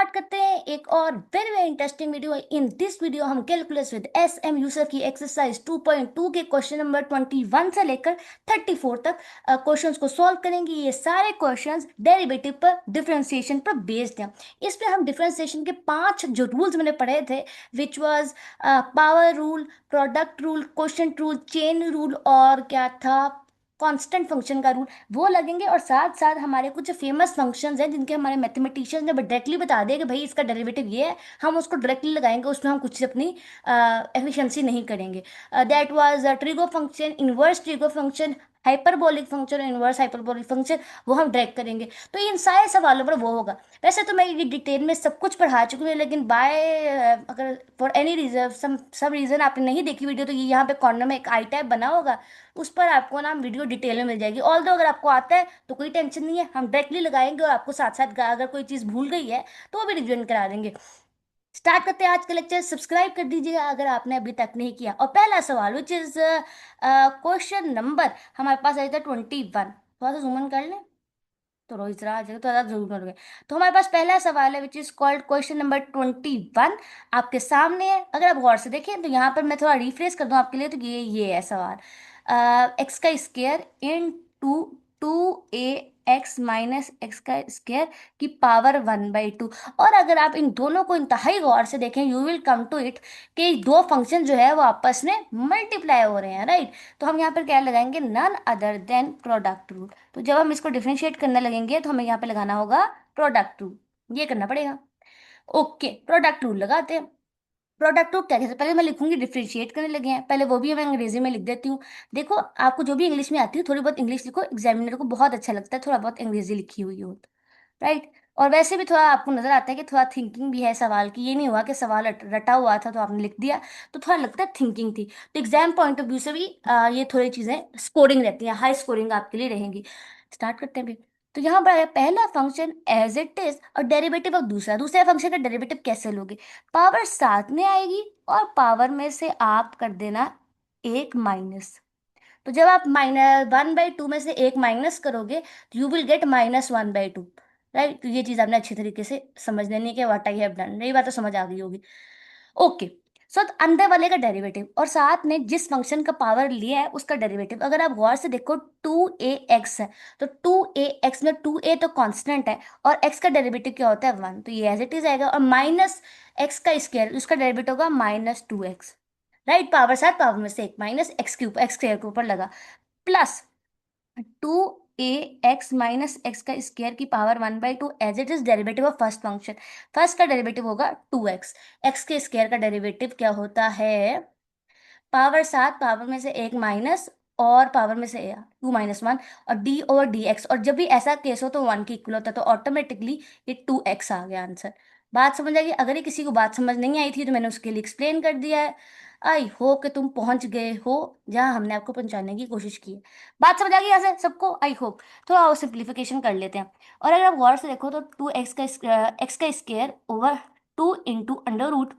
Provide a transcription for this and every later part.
Start करते हैं एक और very very interesting video. In this video हम कैलकुलस विद एस एम यूसर की एक्सरसाइज 2.2 के क्वेश्चन नंबर 21 से लेकर 34 तक क्वेश्चंस को सॉल्व करेंगे। ये सारे क्वेश्चंस डेरिवेटिव पर, डिफरेंशिएशन पर बेस्ड हैं। इसमें हम डिफरेंशिएशन के 5 जो रूल्स मैंने पढ़े थे, which was power rule, product rule, quotient rule, chain rule और क्या था, कांस्टेंट फंक्शन का रूल, वो लगेंगे। और साथ साथ हमारे कुछ फेमस फंक्शंस हैं जिनके हमारे मैथमेटिशियंस ने डायरेक्टली बता दिया कि भाई इसका डेरिवेटिव ये है, हम उसको डायरेक्टली लगाएंगे, उसमें हम कुछ अपनी एफिशिएंसी नहीं करेंगे। That was trigo function, inverse trigo function, hyperbolic function, inverse hyperbolic function, वो हम डायरेक्ट करेंगे। तो इन सारे सवालों पर वो होगा। वैसे तो मैं ये डिटेल में सब कुछ पढ़ा चुकी हूँ, लेकिन अगर फॉर एनी रीजन सब रीजन आपने नहीं देखी वीडियो, तो ये यहाँ पे कॉर्नर में एक आई टैब बना होगा, उस पर आपको ना वीडियो डिटेल में मिल जाएगी। ऑल दो अगर आपको आता है तो कोई टेंशन नहीं है, हम डायरेक्टली लगाएंगे और आपको साथ साथ अगर कोई चीज़ भूल गई है तो वो भी रिविजन करा देंगे। स्टार्ट करते हैं आज का लेक्चर। सब्सक्राइब कर दीजिएगा अगर आपने अभी तक नहीं किया। और पहला सवाल विच इज क्वेश्चन नंबर हमारे पास आया था 21। थोड़ा सा जूम इन कर लें तो रोहित राज है, तो ज़्यादा जरूर करोगे। तो हमारे पास पहला सवाल है विच इज कॉल्ड क्वेश्चन नंबर 21, आपके सामने है। अगर आप गौर से देखें तो यहाँ पर मैं थोड़ा रिफ्रेश कर दूं आपके लिए, तो ये है सवाल। एक्स का square into two a x minus x का स्क्वायर की पावर 1/2। और अगर आप इन दोनों को इंतहाई गौर से देखें, you will come to it कि दो फंक्शन जो है वो आपस में मल्टीप्लाई हो रहे हैं, राइट। तो हम यहाँ पर क्या लगाएंगे, none other than product rule. तो जब हम इसको डिफरेंशिएट करने लगेंगे तो हमें यहाँ पे लगाना होगा प्रोडक्ट रूल, ये करना पड़ेगा। ओके, प्रोडक्ट रूल लगाते हैं। प्रोडक्ट रूल क्या कहते हैं, पहले मैं लिखूंगी डिफरेंशिएट करने लगे हैं, पहले वो भी मैं अंग्रेजी में लिख देती हूँ। देखो, आपको जो भी इंग्लिश में आती है थोड़ी बहुत इंग्लिश लिखो, एग्जामिनर को बहुत अच्छा लगता है थोड़ा बहुत अंग्रेजी लिखी हुई हो, राइट। और वैसे भी थोड़ा आपको नजर आता है कि थोड़ा थिंकिंग भी है सवाल की, ये नहीं हुआ कि सवाल रटा हुआ था तो आपने लिख दिया, तो थोड़ा लगता है थिंकिंग थी। तो एग्जाम पॉइंट ऑफ व्यू से भी ये थोड़ी चीजें स्कोरिंग रहती हैं, हाई स्कोरिंग आपके लिए रहेंगी। स्टार्ट करते हैं भी। तो यहाँ पर है पहला फंक्शन एज इट इज और डेरिवेटिव ऑफ दूसरा। दूसरे फंक्शन का डेरिवेटिव कैसे लोगे, पावर साथ में आएगी और पावर में से आप कर देना एक माइनस। तो जब आप -1/2 में से एक माइनस करोगे तो यू विल गेट -1/2, राइट। तो ये चीज आपने अच्छी तरीके से समझ लेनी है कि व्हाट आई हैव डन, ये बात तो समझ आ गई होगी। ओके, सो तो अंदर वाले का डेरिवेटिव और साथ में जिस फंक्शन का पावर लिया है उसका डेरिवेटिव। अगर आप गौर से देखो 2ax है, तो 2ax में 2a तो कांस्टेंट है और x का डेरिवेटिव क्या होता है 1, तो ये एज इट इज आएगा। और माइनस एक्स का स्क्वायर, उसका डेरिवेटिव होगा -2x, राइट। पावर साथ पावर में से एक minus x cube, x square के ऊपर लगा, प्लस 2ax माइनस एक्स का स्क्वायर की power 1/2 as it is derivative of first function. First का डेरिवेटिव होगा 2x, एक्स के स्क्वायर का डेरिवेटिव क्या होता है, पावर साथ पावर में से एक माइनस और पावर में से 2 - 1 और d/dx। और जब भी ऐसा केस हो तो 1 की इक्वल होता है, तो ऑटोमेटिकली ये 2x आ गया आंसर। बात समझ आई? अगर ये किसी को बात समझ नहीं आई थी तो मैंने उसके लिए एक्सप्लेन कर दिया है। आई होप कि तुम पहुंच गए हो जहां हमने आपको पहुंचाने की कोशिश की है। बात समझ आ गई यहाँ से सबको, आई होप। थोड़ा और सिंप्लीफिकेशन कर लेते हैं। और अगर आप गौर से देखो तो 2x का square over 2 ×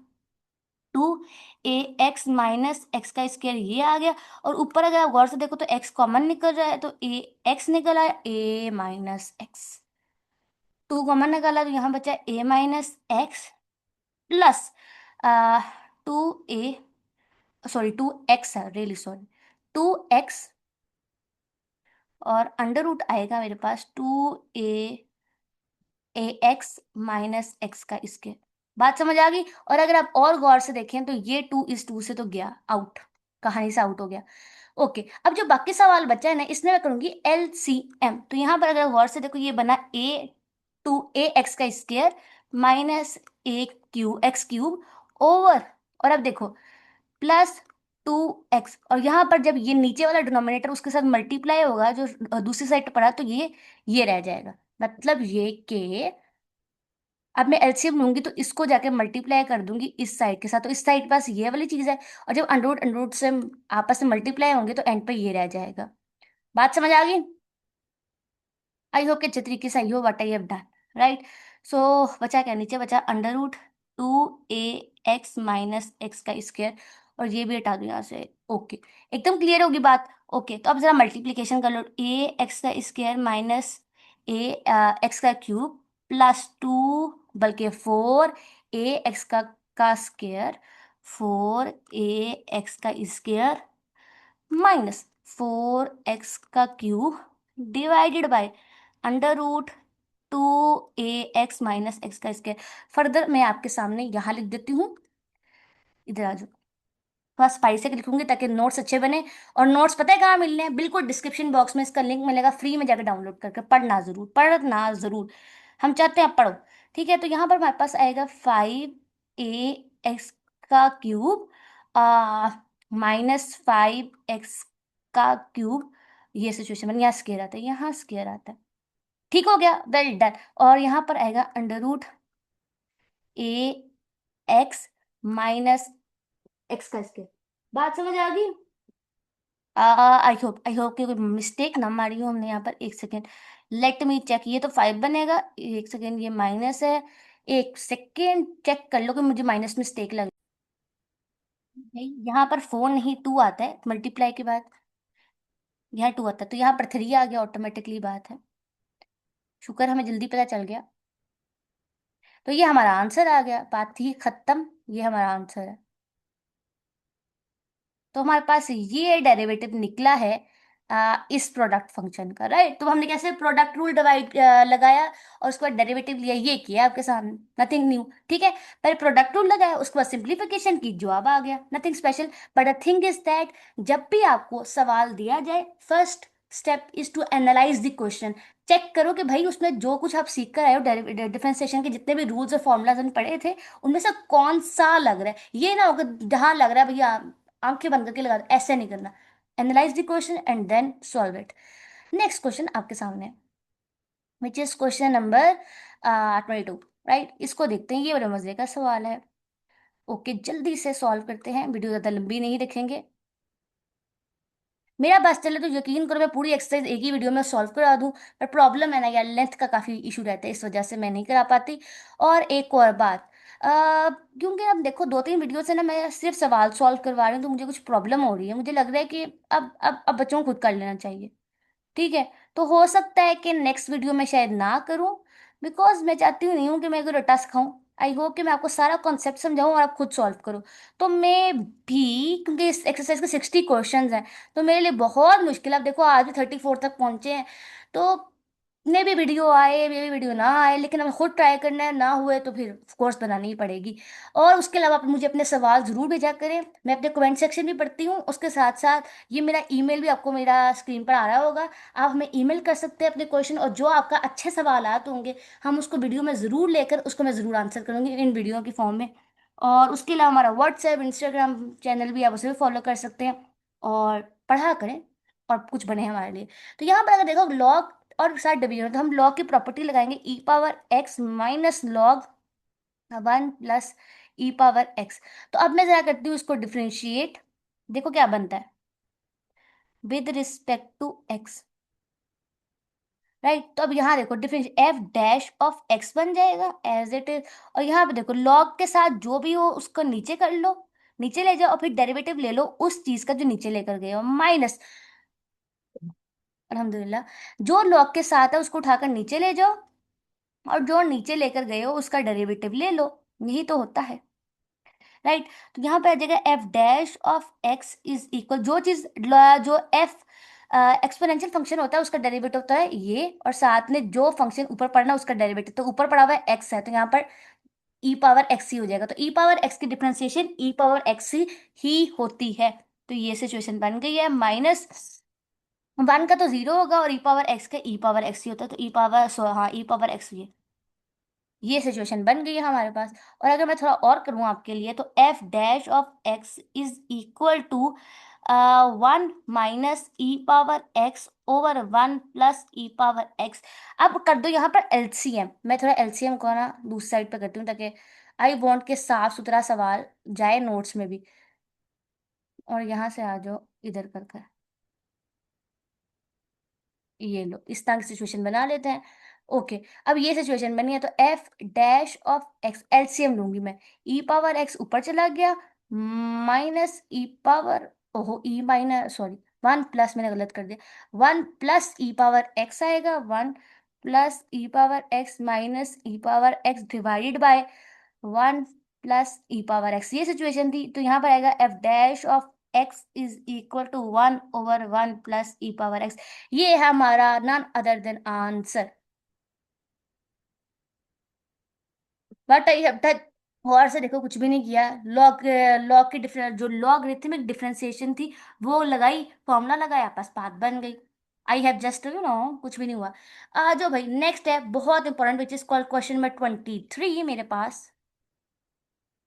√2 a x minus x का स्क्वायर, ये आ गया। और ऊपर अगर आप गौर से देखो तो x कॉमन निकल रहा है, तो ए एक्स निकल आया, a माइनस एक्स। 2 कॉमन निकाला तो यहाँ बचा a - x plus 2a, sorry 2x है, रियली सॉरी, 2x और अंडर रूट आएगा मेरे पास 2ax - x का स्क्वायर। बात समझ आ गई? और अगर आप और गौर से देखें तो ये 2 से तो गया आउट, कहानी से आउट हो गया। ओके, अब जो बाकी सवाल बचा है ना, इसमें मैं करूंगी LCM। तो यहाँ पर अगर गौर से देखो ये बना a x का स्क्वायर माइनस x³ ओवर, और अब देखो प्लस 2x, और यहाँ पर जब ये नीचे वाला डिनोमिनेटर उसके साथ मल्टीप्लाई होगा जो दूसरी साइड पर पड़ा, तो ये रह जाएगा। मतलब ये कि अब मैं एलसीएम लूंगी तो इसको जाके मल्टीप्लाई कर दूंगी इस साइड के साथ, तो इस साइड पास ये वाली चीज है। और जब अंडर रूट से आपस में मल्टीप्लाई होंगे तो एंड पे ये रह जाएगा। बात समझ आ गई? आई होप कि अच्छे तरीके से आई हो what I have done, right. So बचा क्या, नीचे बचा √2ax - x का स्क्वायर, और ये भी हटा दो यहाँ से। ओके, एकदम क्लियर होगी बात। ओके, तो अब जरा मल्टीप्लीकेशन कर लो, a x का स्क्वायर माइनस a x का क्यूब प्लस 2 बल्कि 4ax का स्क्वायर, 4ax का स्क्वायर माइनस 4x का cube divided by under root 2ax minus x का स्क्वायर। फर्दर मैं आपके सामने यहाँ लिख देती हूँ, इधर आ जाओ। थोड़ा स्पाइसी के लिखूंगी ताकि नोट्स अच्छे बने। और नोट्स पता है कहाँ मिलने हैं? बिल्कुल डिस्क्रिप्शन बॉक्स में इसका लिंक मिलेगा, फ्री में जाकर डाउनलोड करके पढ़ना जरूर, पढ़ना जरूर। हम चाहते हैं आप पढ़ो। ठीक है, तो यहाँ पर हमारे पास आएगा 5ax का क्यूब माइनस 5x का क्यूब। ये सिचुएशन बन, यहाँ स्केयर आता है, यहाँ स्केयर आता है। ठीक हो गया, वेल डन। और यहाँ पर आएगा अंडर रूट ए एक्स माइनस एक्स का स्केयर। बात समझ आ गई? आई होप कि कोई मिस्टेक ना मारी हो हमने यहाँ पर। एक सेकेंड, लेट मी चेक। ये तो 5 बनेगा, एक सेकेंड, ये माइनस है। एक सेकेंड चेक कर लो कि मुझे माइनस मिस्टेक लग गई। यहाँ पर 4 नहीं 2 आता है मल्टीप्लाई के बाद, यहाँ 2 आता है, तो यहाँ पर 3 आ गया ऑटोमेटिकली। बात है, शुक्र हमें जल्दी पता चल गया। तो ये हमारा आंसर आ गया, बात थी खत्म, ये हमारा आंसर है। तो हमारे पास ये डेरिवेटिव निकला है इस प्रोडक्ट फंक्शन का, राइट। तो हमने कैसे प्रोडक्ट रूल डिवाइड लगाया और उसके बाद डेरिवेटिव लिया, ये किया आपके सामने, नथिंग न्यू। ठीक है, पहले प्रोडक्ट रूल लगाया, उसके बाद सिंप्लीफिकेशन की, जवाब आ गया, nothing special. But the thing is that जब भी आपको सवाल दिया जाए, first step is to analyze the question. Check करो कि भाई उसमें जो कुछ आप सीख कर आए हो, डिफरेंशिएशन के जितने भी रूल्स और फॉर्मूलाज हमने पढ़े थे, उनमें से कौन सा लग रहा है। ये ना होगा जहां लग रहा है भैया आंखें बंद करके लगा दो, ऐसे नहीं करना। Analyze the question and then solve it. Next question आपके सामने, which is question number 22, right. इसको देखते हैं, ये बड़े मजे का सवाल है। ओके, जल्दी से सॉल्व करते हैं, वीडियो ज्यादा लंबी नहीं रखेंगे। मेरा बस चले तो यकीन करो मैं पूरी एक्सरसाइज एक ही वीडियो में सॉल्व करा दूं, पर प्रॉब्लम है ना यार, लेंथ का काफी इशू रहता है, इस वजह से मैं नहीं करा पाती। और एक और बात, क्योंकि अब देखो 2-3 वीडियो से ना मैं सिर्फ सवाल सॉल्व करवा रही हूँ, तो मुझे कुछ प्रॉब्लम हो रही है। मुझे लग रहा है कि अब बच्चों को खुद कर लेना चाहिए। ठीक है, तो हो सकता है कि नेक्स्ट वीडियो में शायद ना करूं, बिकॉज मैं चाहती हूँ नहीं हूँ कि मैं कोई रटा सिखाऊं। आई होप कि मैं आपको सारा कॉन्सेप्ट समझाऊं और आप खुद सॉल्व करो। तो मैं भी, क्योंकि इस एक्सरसाइज के 60 क्वेश्चंस हैं, तो मेरे लिए बहुत मुश्किल है। अब देखो आज भी 34 तक पहुंचे हैं, तो मे भी वीडियो आए, मे भी वीडियो ना आए, लेकिन हमें खुद ट्राई करना है, ना हुए तो फिर कोर्स बनानी ही पड़ेगी। और उसके अलावा आप मुझे अपने सवाल जरूर भेजा करें, मैं अपने कमेंट सेक्शन भी पढ़ती हूँ। उसके साथ साथ ये मेरा ईमेल भी आपको मेरा स्क्रीन पर आ रहा होगा, आप हमें ईमेल कर सकते हैं अपने क्वेश्चन, और जो आपका अच्छे सवालात होंगे हम उसको वीडियो में ज़रूर लेकर उसको मैं ज़रूर आंसर करूँगी इन वीडियो की फॉर्म में। और उसके अलावा हमारा व्हाट्सएप इंस्टाग्राम चैनल भी आप उसे भी फॉलो कर सकते हैं। और पढ़ा करें और कुछ बने हमारे लिए। तो यहाँ पर अगर देखो लॉग और साथ डिवीजन, तो हम लॉग की प्रॉपर्टी लगाएंगे, e power x minus log 1 + e⁻x। तो अब मैं जरा करती हूँ इसको डिफ्रेंशिएट, देखो क्या बनता है with respect to x, right. तो अब यहाँ देखो difference f dash of x बन जाएगा एज इट इज। और यहाँ पे देखो लॉग के साथ जो भी हो उसको नीचे कर लो, नीचे ले जाओ, और फिर डेरिवेटिव ले लो उस चीज का जो नीचे लेकर गए हो, माइनस, अल्हम्दुलिल्लाह, जो लॉग के साथ है उसको उठाकर नीचे ले जाओ, और जो नीचे लेकर गए हो उसका डेरिवेटिव ले लो। यही तो होता है, राइट। तो यहाँ पे आ जाएगा f dash of x is equal, जो चीज जो एफ एक्सपोनेंशियल फंक्शन होता है उसका डेरिवेटिव होता है ये, और साथ में जो फंक्शन ऊपर पढ़ना उसका डेरिवेटिव, तो ऊपर पड़ा हुआ है एक्स है, तो यहाँ पर ई पावर एक्स ही हो जाएगा। तो ई पावर एक्स की डिफ्रेंसिएशन ई पावर एक्स ही होती है। तो ये सिचुएशन बन गई है, माइनस 1 का तो 0 होगा, और ई पावर एक्स का ई पावर एक्स ही होता है, तो ई पावर, हाँ, ई पावर एक्स ये सिचुएशन बन गई है हमारे पास। और अगर मैं थोड़ा और करूँ आपके लिए, तो f dash of x is equal to 1 - e⁻x/1 + e⁻x। अब कर दो यहाँ पर एलसीएम, मैं थोड़ा एलसीएम को ना दूसरी साइड पे करती हूँ ताकि आई वॉन्ट के साफ सुथरा सवाल जाए नोट्स में भी। और यहाँ से आ जाओ इधर कर, ये लो इस तरह की सिचुएशन बना लेते हैं। ओके, अब ये सिचुएशन बनी है, तो f dash of x LCM लूंगी मैं, ई पावर एक्स ऊपर चला गया, माइनस ई पावर, ओहो ई माइनस, सॉरी 1 प्लस, मैंने गलत कर दिया, 1 + e⁻x आएगा, 1 plus e power x minus e power x divided by 1 plus e power x, ये सिचुएशन थी। तो यहाँ पर आएगा f dash of x is equal to 1/1 plus e power x. ये है हमारा none other than answer. But I have touch, गौर से देखो कुछ भी नहीं किया। लॉग लॉग की डिफरेंस, जो लॉगरिथमिक डिफरेंशिएशन थी वो लगाई, फॉर्मूला लगाया, बस बात बन गई। आई हैव जस्ट कुछ भी नहीं हुआ। आ जाओ भाई, नेक्स्ट है बहुत important which is called question number 23 मेरे पास।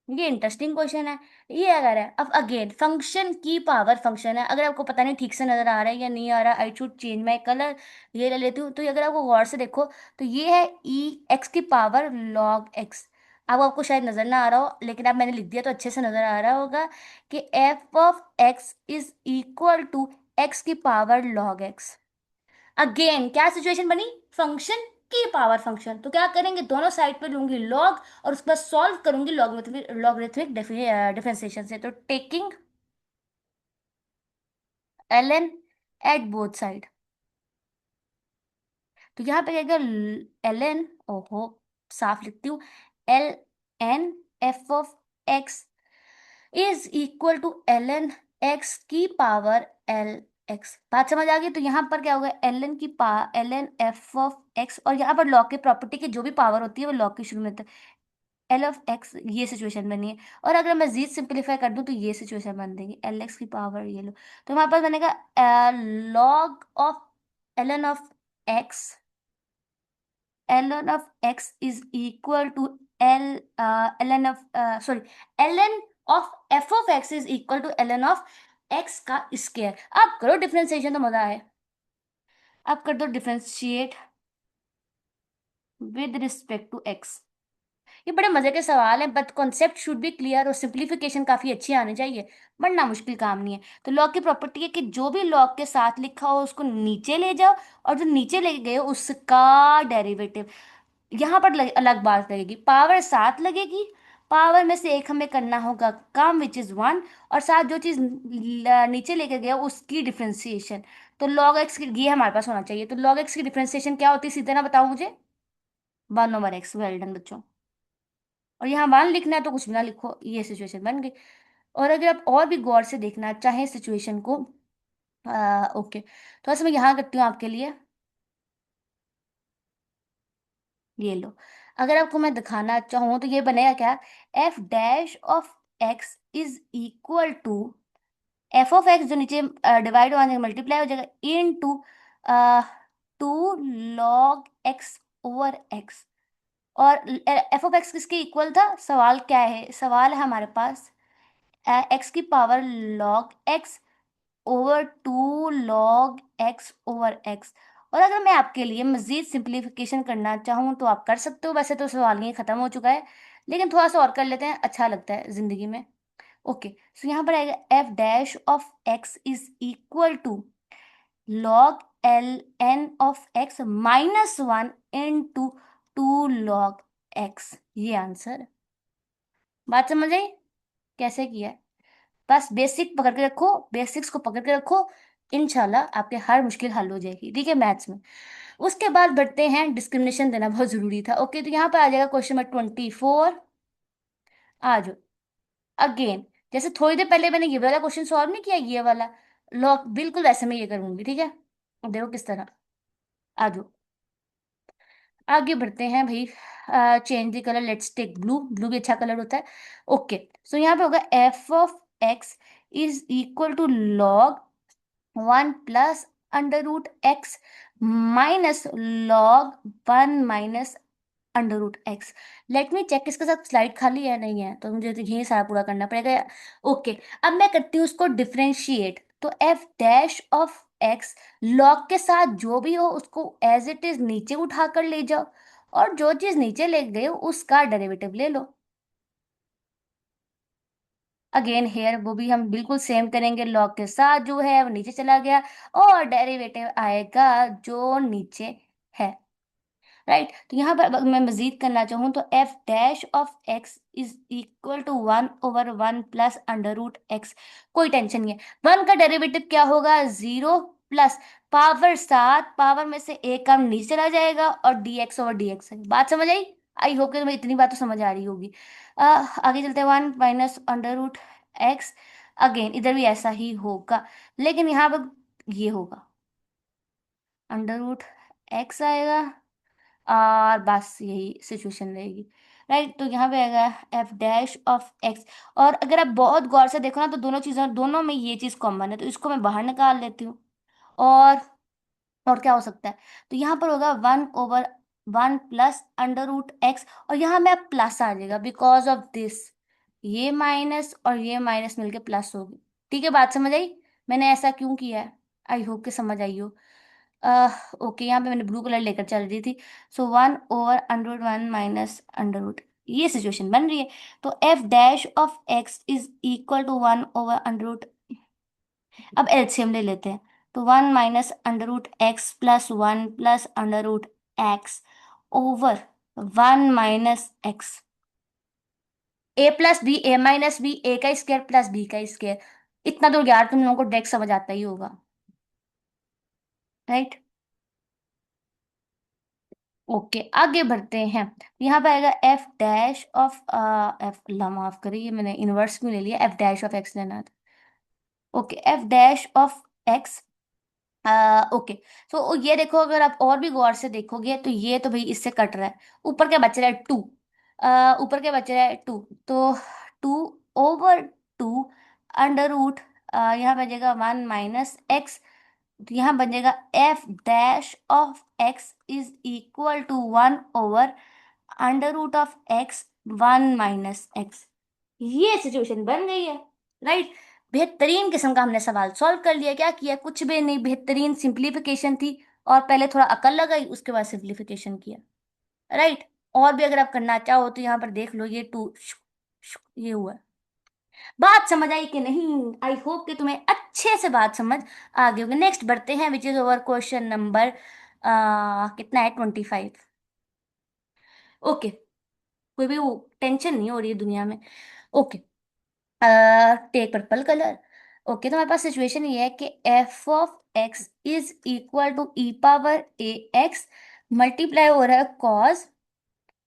ये इंटरेस्टिंग क्वेश्चन है। ये अगर है, अब अगेन फंक्शन की पावर फंक्शन है, अगर आपको पता नहीं ठीक से नजर आ रहा है या नहीं आ रहा, I should change my colour, ये ले लेती हूँ। तो ये अगर आपको गौर से देखो तो ये है ई एक्स की पावर लॉग एक्स। अब आपको शायद नजर ना आ रहा हो, लेकिन अब मैंने लिख दिया तो अच्छे से नजर आ रहा होगा कि f of x is equal to x की पावर लॉग एक्स। अगेन क्या सिचुएशन बनी, फंक्शन की पावर फंक्शन। तो क्या करेंगे, दोनों साइड पे लूंगी लॉग और उसके बाद सॉल्व करूंगी लॉगरिथमिक डिफरेंशिएशन से। तो taking ln at both side, तो यहाँ पे क्या ln, ओहो साफ लिखती हूँ, L N f of x is equal to ln x की पावर एल एक्स। बात समझ आ गई। तो यहाँ पर क्या होगा, ln एफ ऑफ एक्स, और यहाँ पर लॉग की प्रॉपर्टी की जो भी पावर होती है वो लॉग की शुरू में एल ऑफ एक्स, ये सिचुएशन बनी है। और अगर मैं जीत सिंप्लीफाई कर दूं तो ये सिचुएशन बन देगी, एल एक्स की पावर ये लो। तो हमारे पास बनेगा log of L of x, L of x is equal to L L of sorry L of f of x is equal to L of x का स्केयर। अब करो डिफरेंशिएशन तो मजा आए। अब कर दो differentiate with respect to x. ये बड़े मजे के सवाल हैं, but concept should be clear और सिंप्लीफिकेशन काफी अच्छी आनी चाहिए, वरना मुश्किल काम नहीं है। तो लॉग की प्रॉपर्टी है कि जो भी लॉग के साथ लिखा हो उसको नीचे ले जाओ, और जो नीचे ले गए हो उसका डेरिवेटिव। यहाँ पर अलग बात लगेगी, पावर साथ लगेगी, पावर में से एक हमें करना होगा कम विच इज 1, और साथ जो चीज नीचे लेके गया उसकी डिफ्रेंसिएशन। तो लॉग एक्स की ये हमारे पास होना चाहिए। तो लॉग एक्स की डिफ्रेंसिएशन क्या होती है, सीधे ना बताओ मुझे, 1/x। वेल डन बच्चों। और यहाँ वन लिखना है तो कुछ भी ना लिखो, ये सिचुएशन बन गई। और अगर आप और भी गौर से देखना चाहें सिचुएशन को, ओके, थोड़ा सा मैं यहाँ करती हूँ आपके लिए, ये लो। अगर आपको मैं दिखाना चाहूँ तो ये बनेगा क्या, f dash of x is equal to f of x, जो नीचे डिवाइड हो जाएगा मल्टीप्लाई हो जाएगा, इन टू 2 log x/x। और एफ ऑफ एक्स किसके इक्वल था, सवाल क्या है, सवाल है हमारे पास एक्स की power log x over 2 log x/x। और अगर मैं आपके लिए मजीद सिंप्लीफिकेशन करना चाहूँ तो आप कर सकते हो, वैसे तो सवाल ये खत्म हो चुका है, लेकिन थोड़ा सा और कर लेते हैं, अच्छा लगता है जिंदगी में। ओके, सो यहाँ पर आएगा f dash of x is equal to log L N of x -1 into 2 log x। ये आंसर, बात समझ आई कैसे किया है? बस बेसिक पकड़ के रखो, बेसिक्स को पकड़ के रखो, इंशाल्लाह आपके हर मुश्किल हल हो जाएगी, ठीक है, मैथ्स में। उसके बाद बढ़ते हैं, डिस्क्रिमिनेशन देना बहुत जरूरी था। ओके, तो यहाँ पर आ जाएगा क्वेश्चन नंबर 24। आ जाओ। अगेन जैसे थोड़ी देर पहले मैंने ये वाला क्वेश्चन सॉल्व नहीं किया, ये वाला लॉग बिल्कुल वैसे मैं ये करूंगी, ठीक है। अब देखो किस तरह। आ जाओ, आगे बढ़ते हैं भाई। Change the colour, let's take blue, blue भी अच्छा कलर होता है। ओके, सो यहाँ पे होगा f of x is equal to log 1 + √x -log 1 - √x। Let me check इसके साथ स्लाइड खाली है नहीं है, तो मुझे तो यही सारा पूरा करना पड़ेगा। ओके, अब मैं करती हूँ उसको डिफ्रेंशिएट। तो f dash of x, log के साथ जो भी हो उसको एज इट इज नीचे उठा कर ले जाओ, और जो चीज नीचे ले गए उसका डेरिवेटिव ले लो। अगेन हेयर वो भी हम बिल्कुल सेम करेंगे, लॉग के साथ जो है वो नीचे चला गया, और डेरिवेटिव आएगा जो नीचे है। राइट, तो यहाँ पर अगर मैं मजीद करना चाहूँ तो f dash of x is equal to 1/1 + √x। कोई टेंशन नहीं है, वन का डेरिवेटिव क्या होगा, 0। प्लस पावर 7, पावर में से एक काम नीचे चला जाएगा और dx ओवर dx है। बात समझ आई? आई होप कि तुम्हें इतनी बात तो समझ आ रही होगी। आगे चलते हैं, 1 - √x। अगेन इधर भी ऐसा ही होगा, लेकिन यहाँ पर ये होगा, √x आएगा और बस यही सिचुएशन रहेगी। राइट, तो यहाँ पे आएगा f' ऑफ x। और अगर आप बहुत गौर से देखो ना, तो दोनों चीज़ों दोनों में ये चीज़ कॉमन है, तो इसको मैं बाहर निकाल लेती हूँ। और और क्या हो सकता है, तो यहाँ पर होगा 1/1 प्लस √x। और यहाँ में अब प्लस आ जाएगा बिकॉज ऑफ दिस, ये माइनस और ये माइनस मिलके प्लस होगी। ठीक है, बात समझ आई? मैंने ऐसा क्यों किया है, आई होप कि समझ आई हो। ओके, यहाँ पे मैंने ब्लू कलर लेकर चल रही थी। सो 1/√1 माइनस अंडर रूट, ये सिचुएशन बन रही है। तो f' of x is equal to 1/√। अब एलसीएम ले लेते हैं, तो 1 - √x+1 plus √x over 1 - x। a+b, a-b, a का स्क्वायर प्लस b का स्क्वायर। इतना तो यार तुम लोगों को डेक समझ आता ही होगा, राइट? ओके, आगे बढ़ते हैं। यहाँ पे आएगा f' ऑफ ला माफ करिए, मैंने इनवर्स में ले लिया, f' ऑफ x लेना था। Okay, f' of x। Okay, तो ये देखो, अगर आप और भी गौर से देखोगे तो ये तो भाई इससे कट रहा है। ऊपर क्या बच रहा है, 2। ऊपर क्या बच रहा है, 2। तो 2/2 अंडर रूट, यहाँ बचेगा 1 - x। तो यहाँ बनेगा f' of x is equal to 1/√x 1 - x। ये सिचुएशन बन गई है, राइट? बेहतरीन किस्म का हमने सवाल सॉल्व कर लिया। क्या किया, कुछ भी नहीं, बेहतरीन सिंप्लीफिकेशन थी। और पहले थोड़ा अकल लगाई, उसके बाद सिंप्लीफिकेशन किया, राइट? और भी अगर आप करना चाहो तो यहाँ पर देख लो, ये 2 ये हुआ है। बात समझ आई कि नहीं? आई होप कि तुम्हें अच्छे से बात समझ आ गई होगी। नेक्स्ट बढ़ते हैं, which is over question number कितना है, 25। ओके, कोई भी वो टेंशन नहीं हो रही है दुनिया में। Okay, take purple colour. Okay, तो हमारे पास सिचुएशन ये है कि f(x) is equal to e⁻a x multiply हो रहा है cos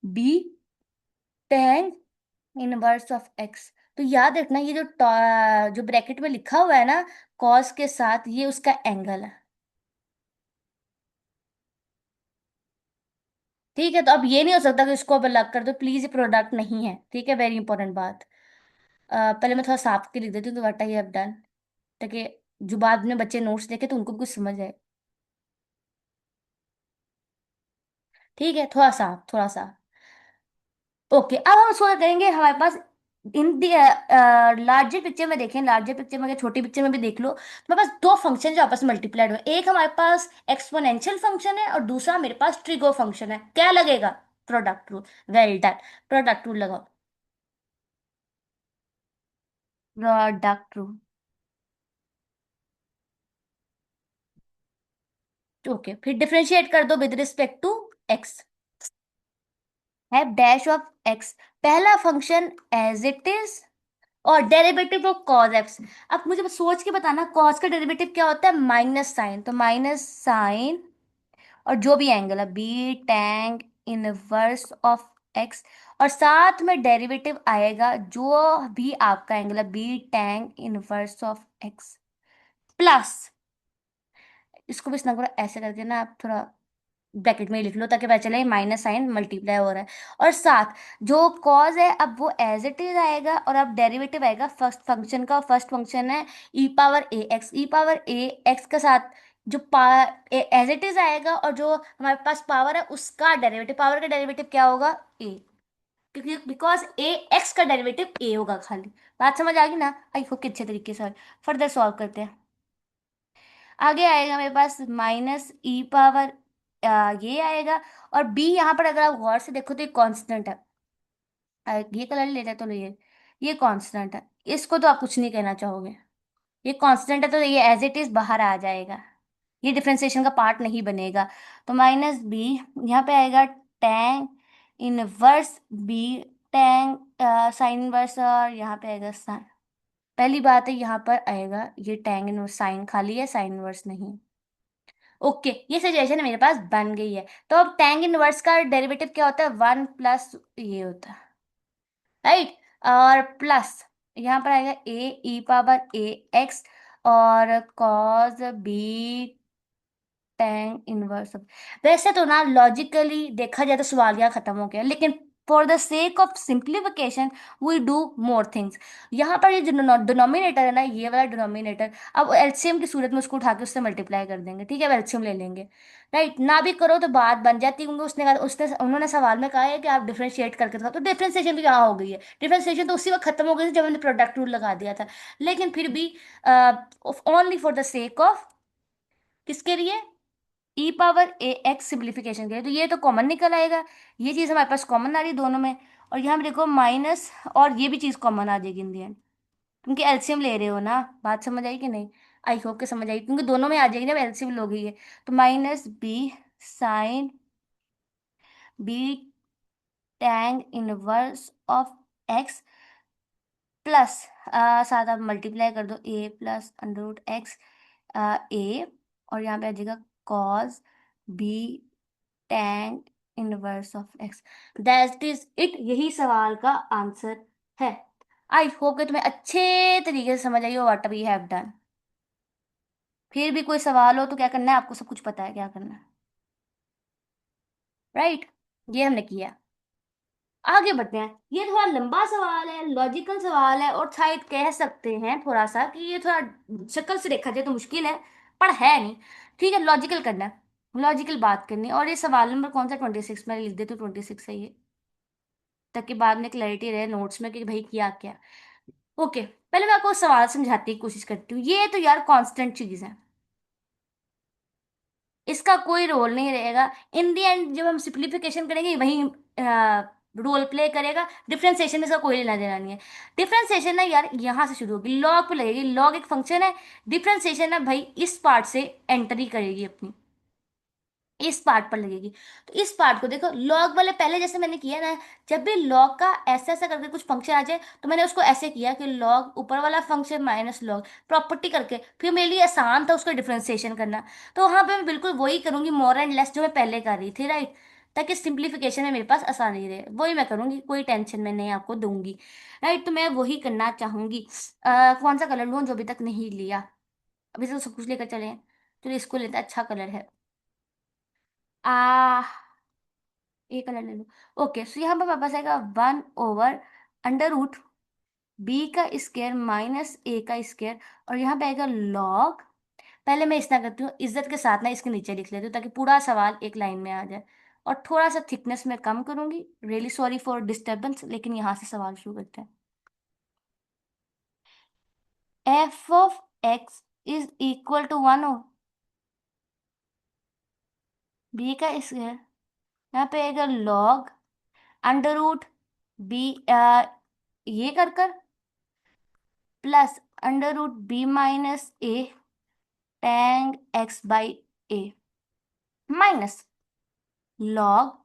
b tan inverse of x। तो याद रखना, ये जो जो ब्रैकेट में लिखा हुआ है ना cos के साथ, ये उसका एंगल है। ठीक है, तो अब ये नहीं हो सकता कि इसको अब अलग कर दो, प्लीज, ये प्रोडक्ट नहीं है, ठीक है? वेरी इंपॉर्टेंट बात। पहले मैं थोड़ा साफ के लिख देती हूँ कि व्हाट आई हैव डन, ताकि जो बाद में बच्चे नोट्स देखे तो उनको भी कुछ समझ आए। ठीक है, थोड़ा सा, थोड़ा सा। ओके, अब हम उसको क्या करेंगे, हमारे पास इन लार्जर पिक्चर में देखें, लार्जर पिक्चर में, अगर छोटी पिक्चर में भी देख लो, तो हमारे पास दो फंक्शन जो आपस में मल्टीप्लाइड हुए। एक हमारे पास एक्सपोनेंशियल फंक्शन है और दूसरा मेरे पास ट्रिगो फंक्शन है। क्या लगेगा? Product rule. Well done, product rule लगाओ। Product rule. ओके, फिर डिफरेंशिएट कर दो विद रिस्पेक्ट टू एक्स। है डैश ऑफ एक्स, पहला फंक्शन एज इट इज, और डेरिवेटिव ऑफ कॉज एक्स। अब मुझे बस सोच के बताना, कॉज का डेरिवेटिव क्या होता है, माइनस साइन, तो माइनस साइन और जो भी एंगल है b tan inverse of x. और साथ में डेरिवेटिव आएगा जो भी आपका एंगल है b tan inverse of x, plus इसको भी इतना करो ऐसे करके ना, आप थोड़ा ब्रैकेट में ही लिख लो ताकि पता चले माइनस साइन मल्टीप्लाई हो रहा है। और साथ जो कॉज है, अब वो एज इट इज आएगा, और अब डेरिवेटिव आएगा फर्स्ट फंक्शन का। फर्स्ट फंक्शन है e⁻a x, e⁻a x के साथ जो एज इट इज आएगा, और जो हमारे पास पावर है उसका डेरिवेटिव, पावर का डेरिवेटिव क्या होगा, a। क्योंकि बिकॉज ए एक्स का डेरिवेटिव a होगा खाली। बात समझ आ गई ना? आई होप कि अच्छे तरीके से फर्दर सॉल्व करते हैं। आगे आएगा मेरे पास -e⁻, ये आएगा। और b यहाँ पर अगर आप गौर से देखो तो ये कांस्टेंट है। ये कलर ले जाए तो ये कांस्टेंट है, इसको तो आप कुछ नहीं कहना चाहोगे। ये कांस्टेंट है तो ये एज इट इज बाहर आ जाएगा, ये डिफरेंशिएशन का पार्ट नहीं बनेगा। तो -b यहाँ पे आएगा tan inverse b, tan sine inverse, और यहाँ पे आएगा साइन। पहली बात है, यहाँ पर आएगा ये टैन इनवर्स, साइन खाली है, साइन इनवर्स नहीं। ओके, ये सिचुएशन मेरे पास बन गई है। तो अब टैंग इनवर्स का डेरिवेटिव क्या होता है, वन प्लस ये होता है, राइट। और प्लस यहाँ पर आएगा a e power a x, और cos b tan inverse of. वैसे तो ना लॉजिकली देखा जाए तो सवाल खत्म हो गया, लेकिन for the sake of simplification we do more things. यहाँ पर ये जो डिनोमिनेटर है ना, ये वाला डिनोमिनेटर, अब एलसीएम की सूरत में उसको उठा के उससे मल्टीप्लाई कर देंगे, ठीक है, एलसीएम ले लेंगे। राइट, ना भी करो तो बात बन जाती है, क्योंकि उसने उन्होंने सवाल में कहा है कि आप डिफरेंशिएट करके दिखाओ, तो डिफरेंशिएशन तो यहाँ हो गई है। डिफरेंशिएशन तो उसी वक्त खत्म हो गई थी जब हमने प्रोडक्ट रूल लगा दिया था। लेकिन फिर भी only for the sake of, किसके लिए, ई पावर ए एक्स सिंप्लीफिकेशन के लिए, तो ये तो कॉमन निकल आएगा। ये चीज़ हमारे पास कॉमन आ रही है दोनों में। और यहाँ पे देखो माइनस, और ये भी चीज़ कॉमन आ जाएगी इन दी एंड, क्योंकि एलसीएम ले रहे हो ना। बात समझ आई कि नहीं? आई होप के समझ आई, क्योंकि दोनों में आ जाएगी जब एलसीएम लो गई है। तो minus b sine b tan inverse of x plus, साथ आप मल्टीप्लाई कर दो, a plus under root x a, और यहाँ पे आ जाएगा cos b tan inverse of x. That is it, यही सवाल का आंसर है। आई होप कि तुम्हें अच्छे तरीके से समझ आई हो व्हाट वी हैव डन। फिर भी कोई सवाल हो तो क्या करना है, आपको सब कुछ पता है क्या करना है, राइट। ये हमने किया। आगे बढ़ते हैं। ये थोड़ा लंबा सवाल है, लॉजिकल सवाल है, और शायद कह सकते हैं थोड़ा सा कि ये थोड़ा शक्ल से देखा जाए तो मुश्किल है, पर है नहीं। ठीक है, लॉजिकल करना है, लॉजिकल बात करनी है। और ये सवाल नंबर कौन सा, 26, मैं लिख देती हूँ 26 है ये, ताकि बाद में क्लैरिटी रहे नोट्स में कि भाई किया क्या। ओके, पहले मैं आपको सवाल समझाने की कोशिश करती हूँ। ये तो यार कांस्टेंट चीज है, इसका कोई रोल नहीं रहेगा। इन दी एंड जब हम सिंप्लीफिकेशन करेंगे वही रोल प्ले करेगा। डिफरेंशिएशन में इसका कोई लेना देना नहीं है। डिफरेंशिएशन ना यार यहाँ से शुरू होगी, लॉग पे लगेगी, लॉग एक फंक्शन है। डिफरेंशिएशन ना भाई इस पार्ट से एंट्री करेगी अपनी, इस पार्ट पर लगेगी। तो इस पार्ट को देखो, लॉग वाले पहले जैसे मैंने किया ना, जब भी लॉग का ऐसा ऐसा करके कुछ फंक्शन आ जाए तो मैंने उसको ऐसे किया कि लॉग ऊपर वाला फंक्शन माइनस लॉग प्रॉपर्टी करके, फिर मेरे लिए आसान था उसका डिफरेंशिएशन करना। तो वहां पे मैं बिल्कुल वही करूंगी, मोर एंड लेस, जो मैं पहले कर रही थी, राइट। ताकि सिंप्लीफिकेशन में मेरे पास आसानी रहे, वही मैं करूंगी, कोई टेंशन मैं नहीं आपको दूंगी, राइट। तो मैं वही करना चाहूंगी। कौन सा कलर लूँ जो अभी तक नहीं लिया, अभी तो सब कुछ लेकर चले हैं। चलो इसको लेते हैं, अच्छा कलर है। आ ए कलर ले लो। ओके, सो यहाँ पर मेरे पास आएगा 1 ओवर अंडर रूट बी का स्क्वायर माइनस ए का स्क्वायर, और यहाँ पे आएगा लॉग। पहले मैं इतना करती हूँ, इज्जत के साथ ना इसके नीचे लिख लेती हूँ ताकि पूरा सवाल एक लाइन में आ जाए। और थोड़ा सा थिकनेस में कम करूंगी, रियली सॉरी फॉर डिस्टर्बेंस, लेकिन यहाँ से सवाल शुरू करते हैं। F of x is equal to 1 b का स्क्वायर, यहाँ पे आएगा लॉग अंडर रूट बी, ये कर plus under root b minus a tan x by a minus log,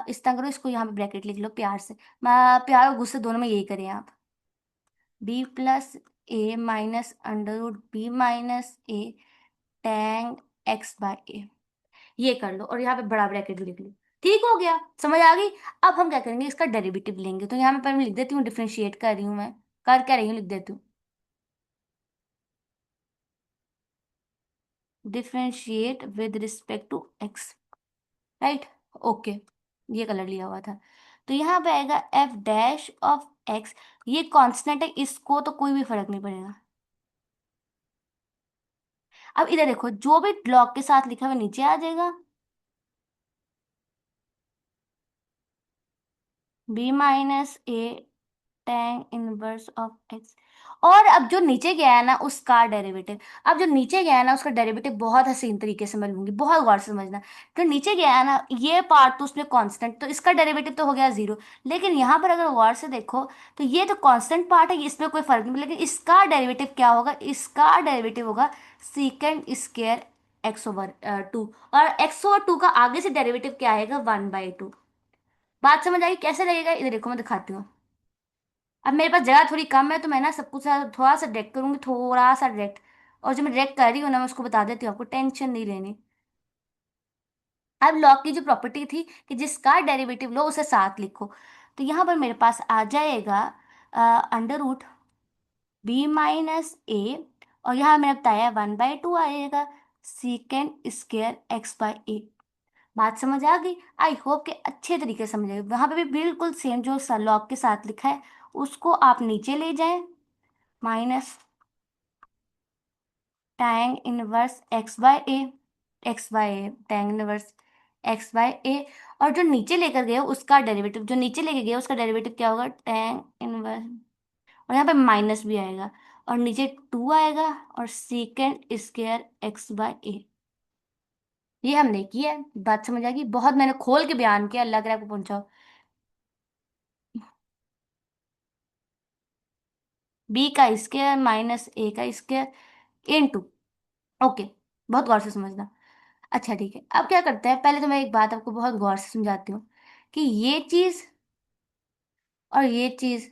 इस तरह करो, इसको यहाँ पे ब्रैकेट लिख लो प्यार से, प्यार और गुस्से दोनों में यही करें आप। B plus a minus under root b minus a tan x by a, ये कर लो, और यहाँ पे बड़ा ब्रैकेट लिख लो। ठीक हो गया, समझ आ गई। अब हम क्या करेंगे, इसका डेरिवेटिव लेंगे। तो यहाँ पे पहले लिख देती हूँ, डिफरेंशिएट कर रही हूँ मैं, कर क्या रही हूँ, लिख देती हूँ differentiate with respect to x, right. Okay, ये कलर लिया हुआ था। तो यहाँ पे आएगा एफ डैश ऑफ एक्स, ये कांस्टेंट है, इसको तो कोई भी फर्क नहीं पड़ेगा। अब इधर देखो, जो भी ब्लॉक के साथ लिखा हुआ नीचे आ जाएगा, b minus a tan inverse of x. और अब जो नीचे गया है ना उसका डेरिवेटिव, अब जो नीचे गया है ना उसका डेरिवेटिव बहुत हसीन तरीके से मैं लूंगी, बहुत गौर से समझना। जो नीचे गया है ना ये पार्ट, तो उसमें कांस्टेंट, तो इसका डेरिवेटिव तो हो गया जीरो। लेकिन यहाँ पर अगर गौर से देखो तो ये तो कांस्टेंट पार्ट है, इसमें कोई फर्क नहीं, लेकिन इसका डेरिवेटिव क्या होगा, इसका डेरिवेटिव होगा सीकेंड स्क्वायर x/2। और x/2 का आगे से डेरिवेटिव क्या आएगा, 1/2। बात समझ आई कैसे लगेगा, इधर देखो मैं दिखाती हूँ। अब मेरे पास जगह थोड़ी कम है, तो मैं ना सब कुछ थोड़ा सा डायरेक्ट करूंगी, थोड़ा सा डायरेक्ट। और जो मैं डायरेक्ट कर रही हूँ ना मैं उसको बता देती हूँ, आपको टेंशन नहीं लेनी। अब लॉग की जो प्रॉपर्टी थी कि जिसका डेरिवेटिव लो उसे साथ लिखो, तो यहाँ पर मेरे पास आ जाएगा अंडर रूट बी माइनस ए, और यहाँ मैंने बताया 1/2 आएगा सीकेंड स्क्वायर एक्स बाई ए। बात समझ आ गई? आई होप कि अच्छे तरीके से समझ गए। वहां पे भी बिल्कुल सेम जो लॉग के साथ लिखा है उसको आप नीचे ले जाएं, minus tan inverse x by a, x by a tan inverse x by a, और जो नीचे लेकर गए हो उसका डेरिवेटिव, जो नीचे लेके गए हो उसका डेरिवेटिव क्या होगा, टैन इनवर्स, और यहाँ पे माइनस भी आएगा, और नीचे 2 आएगा, और सीकेंड स्क्वायर एक्स बाय ए। ये हमने किया है। बात समझ आ गई? बहुत मैंने खोल के बयान किया, अल्लाह करे आपको पहुंचाओ। बी का स्क्वायर माइनस ए का स्क्वायर इनटू, ओके, बहुत गौर से समझना। अच्छा ठीक है, अब क्या करते हैं, पहले तो मैं एक बात आपको बहुत गौर से समझाती हूँ कि ये चीज और ये चीज,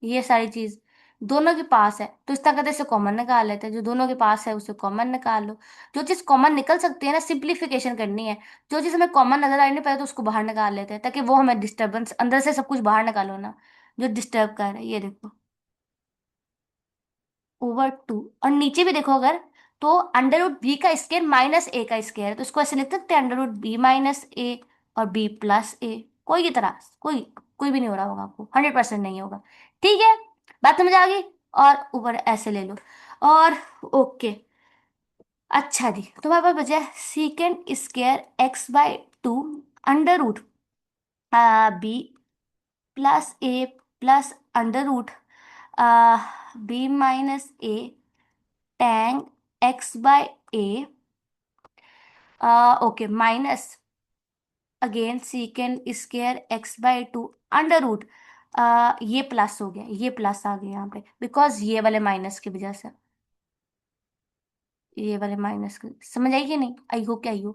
ये सारी चीज दोनों के पास है, तो इस तरह से कॉमन निकाल लेते हैं। जो दोनों के पास है उसे कॉमन निकाल लो। जो चीज कॉमन निकल सकती है ना, सिंप्लीफिकेशन करनी है, जो चीज हमें कॉमन नजर आई नहीं पहले तो उसको बाहर निकाल लेते हैं, ताकि वो हमें डिस्टर्बेंस, अंदर से सब कुछ बाहर निकालो ना जो डिस्टर्ब कर रहा है। ये देखो, ओवर 2, और नीचे भी देखो अगर, तो अंडर रूट बी का स्क्वायर माइनस ए का स्क्वायर है, तो इसको ऐसे लिख सकते हैं अंडर रूट बी माइनस ए और बी प्लस ए। कोई की तरह कोई, कोई भी नहीं हो रहा होगा आपको, 100% नहीं होगा। ठीक है, बात समझ आ गई? और ऊपर ऐसे ले लो, और ओके। अच्छा जी, तुम्हारे पास बचा है second square x by 2 under root b plus a plus under root b minus a tan x by a, okay, minus again second square x by 2 under root, ये प्लस हो गया, ये प्लस आ गया यहाँ पे बिकॉज ये वाले minus की वजह से, ये वाले माइनस की समझ आई कि नहीं? आई हो क्या? आई हो?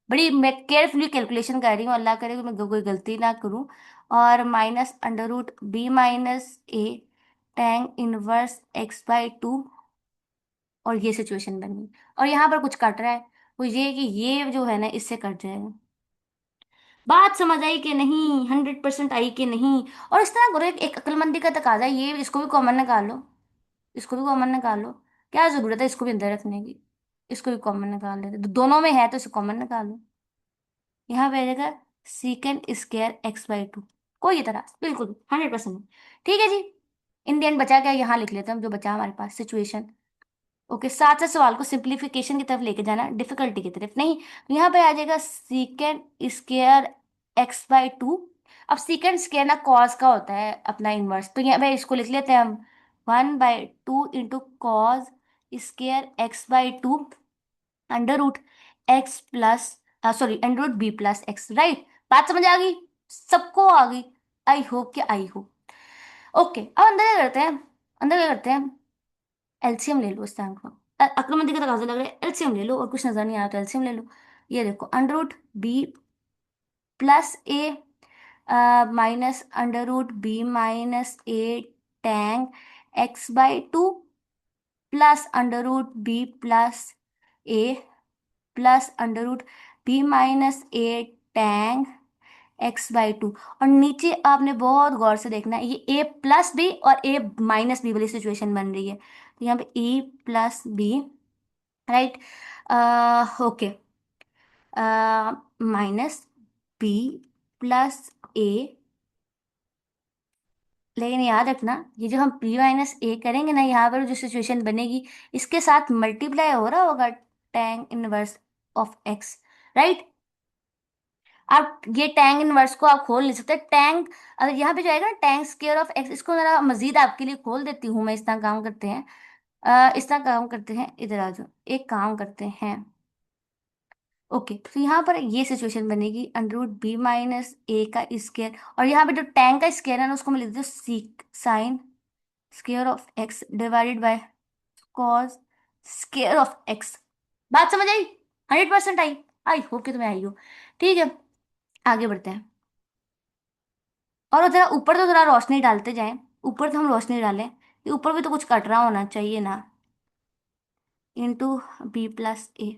बड़ी मैं केयरफुली कैलकुलेशन कर रही हूँ, अल्लाह करे कि मैं कोई गलती ना करूँ। और minus under root b minus a tan inverse x by 2, और ये सिचुएशन बन गई। और यहाँ पर कुछ कट रहा है, वो ये कि ये जो है ना इससे कट जाएगा। बात समझ आई कि नहीं? 100% आई कि नहीं? और इस तरह करो, एक अक्लमंदी का तकाजा है, ये इसको भी कॉमन निकाल लो, इसको भी कॉमन निकाल लो। क्या जरूरत है इसको भी अंदर रखने की? इसको भी कॉमन निकाल लेते, तो दोनों में है तो इसे कॉमन निकालो। यहाँ पे आ जाएगा सीकेंड स्क्वायर एक्स बाई 2, कोई तरह बिल्कुल 100%। ठीक है जी, इन द एंड बचा क्या, यहाँ लिख लेते हैं हम जो बचा हमारे पास सिचुएशन। ओके, साथ साथ सवाल को सिंप्लीफिकेशन की तरफ लेके जाना, डिफिकल्टी की तरफ नहीं। तो यहाँ पे आ जाएगा सीकेंड स्क्वायर एक्स बाई 2। अब सीकेंड स्क्वायर ना कॉस का होता है अपना इनवर्स, तो यहाँ पे इसको लिख लेते हैं हम 1/2 into cos square x by 2 under root x plus, sorry under root b plus x. Right? बात समझ आ गई? सबको आ गई? आई होप कि आई हो। ओके, अब अंदर क्या करते हैं, अंदर क्या करते हैं, एलसीएम ले लो इस टाइम को। अक्लमंदी का तकाजा लग रहा है, एलसीएम ले लो, और कुछ नजर नहीं आया तो एलसीएम ले लो। ये देखो under root b plus a minus under root b minus a tan x by 2 plus under root b plus a plus under root b minus a tan x by 2। और नीचे आपने बहुत गौर से देखना है, ये ए प्लस बी और a minus b वाली सिचुएशन बन रही है, तो यहाँ पे a plus b, right, okay, minus b plus a. लेकिन याद रखना, ये जो हम p माइनस ए करेंगे ना, यहाँ पर जो सिचुएशन बनेगी इसके साथ मल्टीप्लाई हो रहा होगा tan inverse of x. Right? आप ये टैंग इनवर्स को आप खोल नहीं सकते। टैंग, अगर यहाँ पे जो आएगा ना टैंग स्क्वायर ऑफ एक्स, इसको जरा मजीद आपके लिए खोल देती हूँ मैं। इस तरह काम करते हैं, इस तरह काम करते हैं, इधर आ जाओ, एक काम करते हैं। ओके, तो यहाँ पर ये सिचुएशन बनेगी अंडर रूट बी माइनस ए का स्क्वायर, और यहाँ पे जो टैंग का स्क्वायर है ना उसको मैं लिख देती हूँ seek sign square of x divided by cos square of x. बात समझ आई? 100% आई? आई होप कि तुम्हें आई हो। ठीक है, आगे बढ़ते हैं। और जरा ऊपर तो जरा रोशनी डालते जाएं, ऊपर तो हम रोशनी डालें, कि ऊपर भी तो कुछ कट रहा होना चाहिए ना। इंटू बी प्लस ए,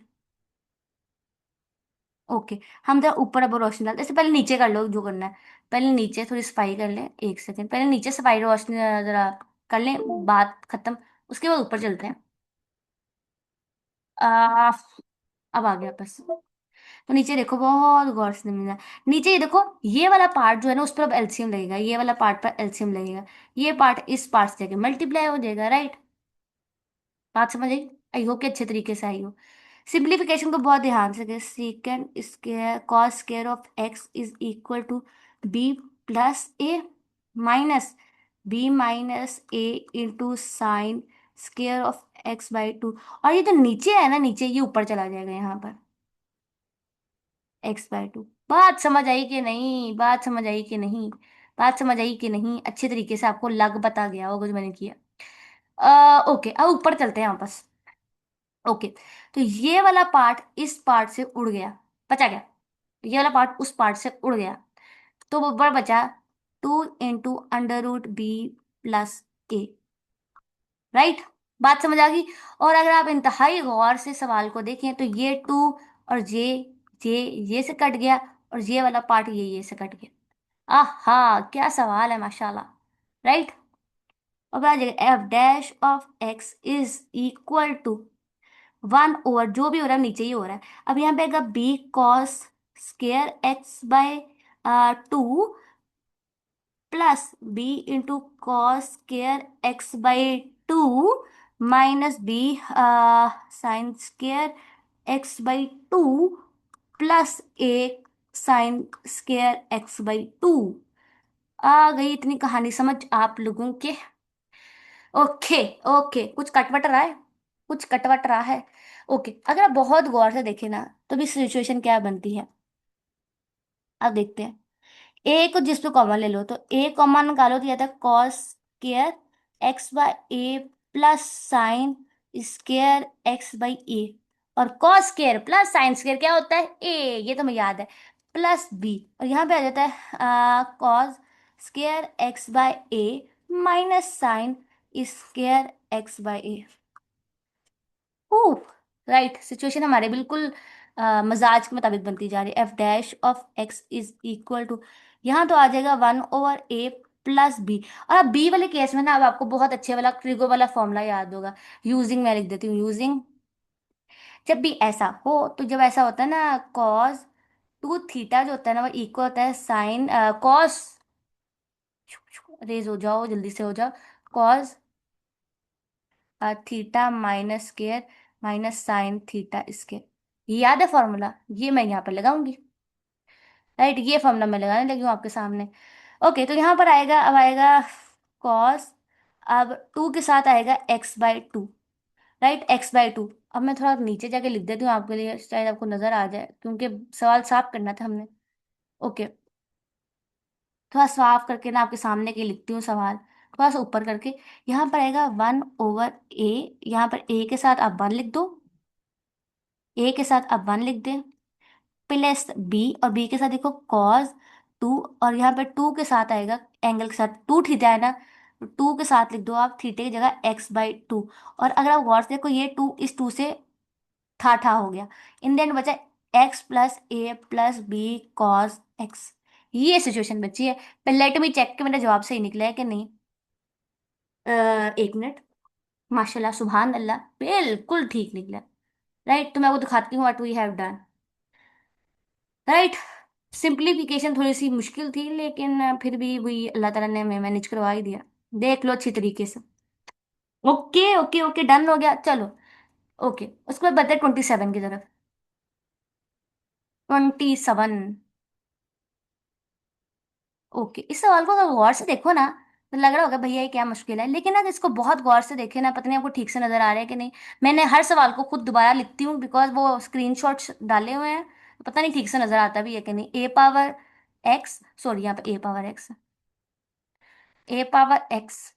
ओके। हम जरा ऊपर अब रोशनी डालते, इससे पहले नीचे कर लो जो करना है। पहले नीचे थोड़ी सफाई कर लें, एक सेकंड, पहले नीचे सफाई रोशनी जरा कर लें, बात खत्म। उसके बाद ऊपर चलते हैं। आ, अब आ गया बस। तो नीचे देखो, बहुत गौर से मिलना। नीचे ये देखो, ये वाला पार्ट जो है ना उस पर अब एलसीएम लगेगा, ये वाला पार्ट पर एलसीएम लगेगा। ये पार्ट इस पार्ट से जाके मल्टीप्लाई हो जाएगा, राइट। बात समझ आई? आई होप कि अच्छे तरीके से आई हो। सिंप्लीफिकेशन को बहुत ध्यान से करें। Second square cos square of x is equal to b plus a minus b minus a into sine square of x by two. और ये जो नीचे है ना, नीचे ये ऊपर चला जाएगा यहाँ पर, एक्स बाई टू। बात समझ आई कि नहीं? बात समझ आई कि नहीं? बात समझ आई कि नहीं? अच्छे तरीके से आपको लग बता गया होगा जो मैंने किया। ओके, अब ऊपर चलते हैं वापस। ओके, तो ये वाला पार्ट इस पार्ट से उड़ गया, बचा गया। ये वाला पार्ट उस पार्ट से उड़ गया, तो वो ऊपर बचा 2 × अंडर रूट बी प्लस ए, राइट। बात समझ आ गई? और अगर आप इंतहाई गौर से सवाल को देखें तो ये टू और जे ये से कट गया, और ये वाला पार्ट ये से कट गया। आहा, क्या सवाल है, माशाल्लाह। राइट। अब आ जाएगा f dash of x is equal to 1 over, जो भी हो रहा है नीचे ही हो रहा है। अब यहाँ पे आएगा b cos square x by 2 plus b into cos square x by 2 minus b sine square x by 2 plus a sine square x by 2। आ गई इतनी कहानी समझ आप लोगों के? ओके। ओके, कुछ कटवट रहा है? कुछ कटवट रहा है? ओके, अगर आप बहुत गौर से देखें ना, तो भी सिचुएशन क्या बनती है, अब देखते हैं। ए को जिस पे कॉमन ले लो, तो ए कॉमन निकालो तो आता है cos square x by a plus sine square x by a. और cos square plus sine square क्या होता है? ए, ये तो मुझे याद है। प्लस बी, और यहाँ पे आ जाता है cos square x by a minus sine square x by a. Oh, right. Situation हमारे बिल्कुल मजाज के मुताबिक बनती जा रही है। F dash of x is equal to, यहाँ तो आ जाएगा 1/a प्लस बी। और अब बी वाले केस में ना, अब आपको बहुत अच्छे वाला ट्रिगो वाला फॉर्मूला याद होगा। यूजिंग, मैं लिख देती हूँ, यूजिंग। जब भी ऐसा हो, तो जब ऐसा होता है ना, कॉस टू थीटा जो होता है ना, वो इक्वल होता है साइन कॉस, रेज हो जाओ, जल्दी से हो जाओ, cos theta minus square minus sine theta square. ये याद है फॉर्मूला? ये मैं यहाँ पर लगाऊंगी, राइट। ये फॉर्मूला मैं लगाने लगी हूँ आपके सामने। ओके, तो यहाँ पर आएगा, अब आएगा कॉस, अब टू के साथ आएगा x by to, right, x by to. अब मैं थोड़ा नीचे जाके लिख देती हूँ आपके लिए, शायद आपको नजर आ जाए, क्योंकि सवाल साफ करना था हमने। ओके, थोड़ा साफ करके ना आपके सामने के लिखती हूँ सवाल, थोड़ा सा ऊपर करके। यहाँ पर आएगा 1/a, यहाँ पर ए के साथ आप 1 लिख दो, ए के साथ आप 1 लिख दें, प्लस बी, और बी के साथ देखो कॉस 2, और यहाँ पे 2 के साथ आएगा एंगल के साथ, 2 थीटा है ना, तो 2 के साथ लिख दो आप थीटे की जगह एक्स बाई 2। और अगर आप गौर से देखो, ये 2 इस 2 से ठा ठा हो गया, इन देन बचा x plus a plus B cos x. ये सिचुएशन बची है। पहले लेट मी चेक कि मेरा जवाब सही निकला है कि नहीं। एक मिनट। माशाल्लाह, सुभान अल्लाह, बिल्कुल ठीक निकला। राइट, तो मैं वो दिखाती हूँ what we have done. Right. Simplification थोड़ी सी मुश्किल थी, लेकिन फिर भी वही अल्लाह ताला ने हमें मैनेज करवा ही दिया। देख लो अच्छी तरीके से। ओके ओके ओके, डन हो गया, चलो। ओके, उसके बाद बढ़ते हैं 27 की तरफ। 27। ओके, इस सवाल को अगर गौर से देखो ना, तो लग रहा होगा भैया ये क्या मुश्किल है, लेकिन अगर इसको बहुत गौर से देखे ना, पता नहीं आपको ठीक से नजर आ रहा है कि नहीं। मैंने हर सवाल को खुद दोबारा लिखती हूँ, बिकॉज वो स्क्रीनशॉट्स डाले हुए हैं, तो पता नहीं ठीक से नजर आता भी है कि नहीं। ए पावर एक्स, सॉरी यहाँ पे ए पावर एक्स, ए पावर एक्स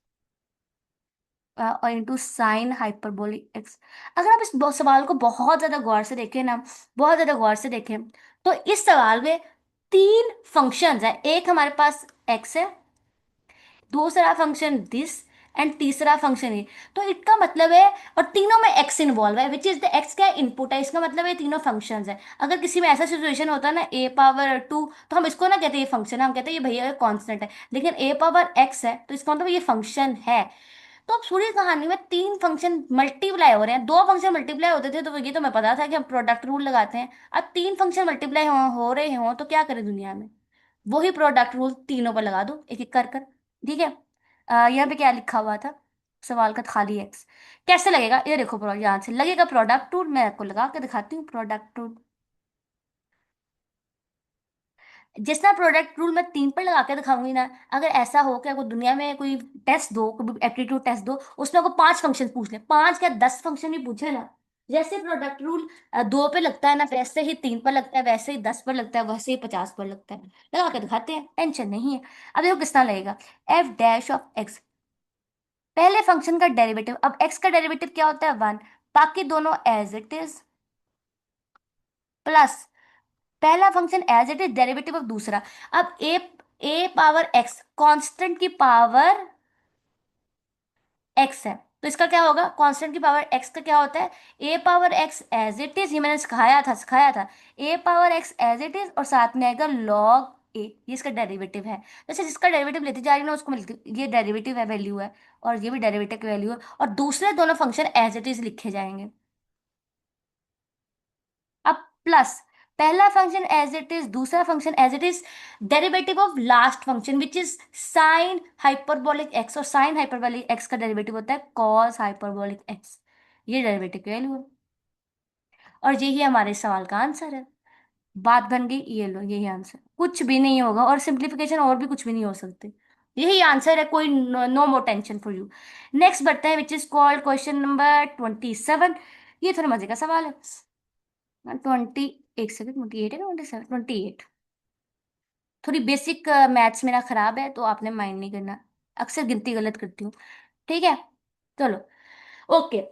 और इंटू साइन हाइपरबोलिक एक्स। अगर आप इस सवाल को बहुत ज्यादा गौर से देखें ना, बहुत ज्यादा गौर से देखें, तो इस सवाल में 3 फंक्शंस है। एक हमारे पास एक्स है, दूसरा फंक्शन दिस, एंड तीसरा फंक्शन ये। तो इसका मतलब है, और तीनों में एक्स इन्वॉल्व है, विच इज द एक्स क्या इनपुट है, इसका मतलब ये तीनों फंक्शंस है। अगर किसी में ऐसा सिचुएशन होता है ना a⁻2, तो हम इसको ना कहते हैं ये फंक्शन है, हम कहते हैं ये भैया कांस्टेंट है। लेकिन a⁻x है तो इसका मतलब ये फंक्शन है। तो अब पूरी कहानी में तीन फंक्शन मल्टीप्लाई हो रहे हैं, दो फंक्शन मल्टीप्लाई होते थे तो ये तो मैं पता था कि हम प्रोडक्ट रूल लगाते हैं। अब तीन फंक्शन मल्टीप्लाई हो रहे हो तो क्या करें दुनिया में, वही प्रोडक्ट रूल तीनों पर लगा दो एक एक कर कर। ठीक है। यहाँ पे क्या लिखा हुआ था, सवाल का खाली एक्स कैसे लगेगा, ये देखो यहाँ से लगेगा प्रोडक्ट रूल, मैं आपको लगा के दिखाती हूँ प्रोडक्ट रूल। जिस तरह प्रोडक्ट रूल मैं तीन पर लगा के दिखाऊंगी ना, अगर ऐसा हो कि आपको दुनिया में कोई टेस्ट दो, कोई एप्टीट्यूड टेस्ट दो, उसमें आपको पांच फंक्शन पूछ ले, पांच क्या 10 फंक्शन भी पूछे ना, जैसे प्रोडक्ट रूल दो पे लगता है ना, वैसे ही तीन पर लगता है, वैसे ही 10 पर लगता है, वैसे ही 50 पर लगता है। लगा के दिखाते हैं, टेंशन नहीं है। अब देखो किस तरह लगेगा, एफ डैश ऑफ एक्स, पहले फंक्शन का डेरिवेटिव, अब एक्स का डेरिवेटिव क्या होता है 1, बाकी दोनों एज इट इज, प्लस पहला function as it is derivative of दूसरा। अब ए पावर एक्स कांस्टेंट की पावर एक्स है, तो इसका क्या होगा, कांस्टेंट की पावर एक्स का क्या होता है, a⁻x एज इट इज, ये मैंने सिखाया था a⁻x एज इट इज, और साथ में आएगा log a, ये इसका डेरिवेटिव है। जैसे जिसका डेरिवेटिव लेती जा रही है ना उसको मिलती, ये डेरिवेटिव है वैल्यू है, और ये भी डेरिवेटिव की वैल्यू है, और दूसरे दोनों फंक्शन एज इट इज लिखे जाएंगे। अब प्लस पहला फंक्शन एज इट इज, दूसरा function as it is, derivative of last function which is sine hyperbolic x, और साइन हाइपरबोलिक एक्स का डेरिवेटिव होता है कॉस हाइपरबोलिक एक्स, ये डेरिवेटिव की वैल्यू है। और यही हमारे सवाल का आंसर है। बात बन गई, ये लो यही आंसर, कुछ भी नहीं होगा, और सिंप्लीफिकेशन और भी कुछ भी नहीं हो सकती, यही आंसर है, कोई no more tension for you. Next बढ़ते हैं which is called question number 27। ये थोड़ा मजे का सवाल है। एक सेकंड, 28 है, 27, 28। थोड़ी बेसिक मैथ्स मेरा खराब है तो आपने माइंड नहीं करना, अक्सर गिनती गलत करती हूँ। ठीक है, चलो, ओके।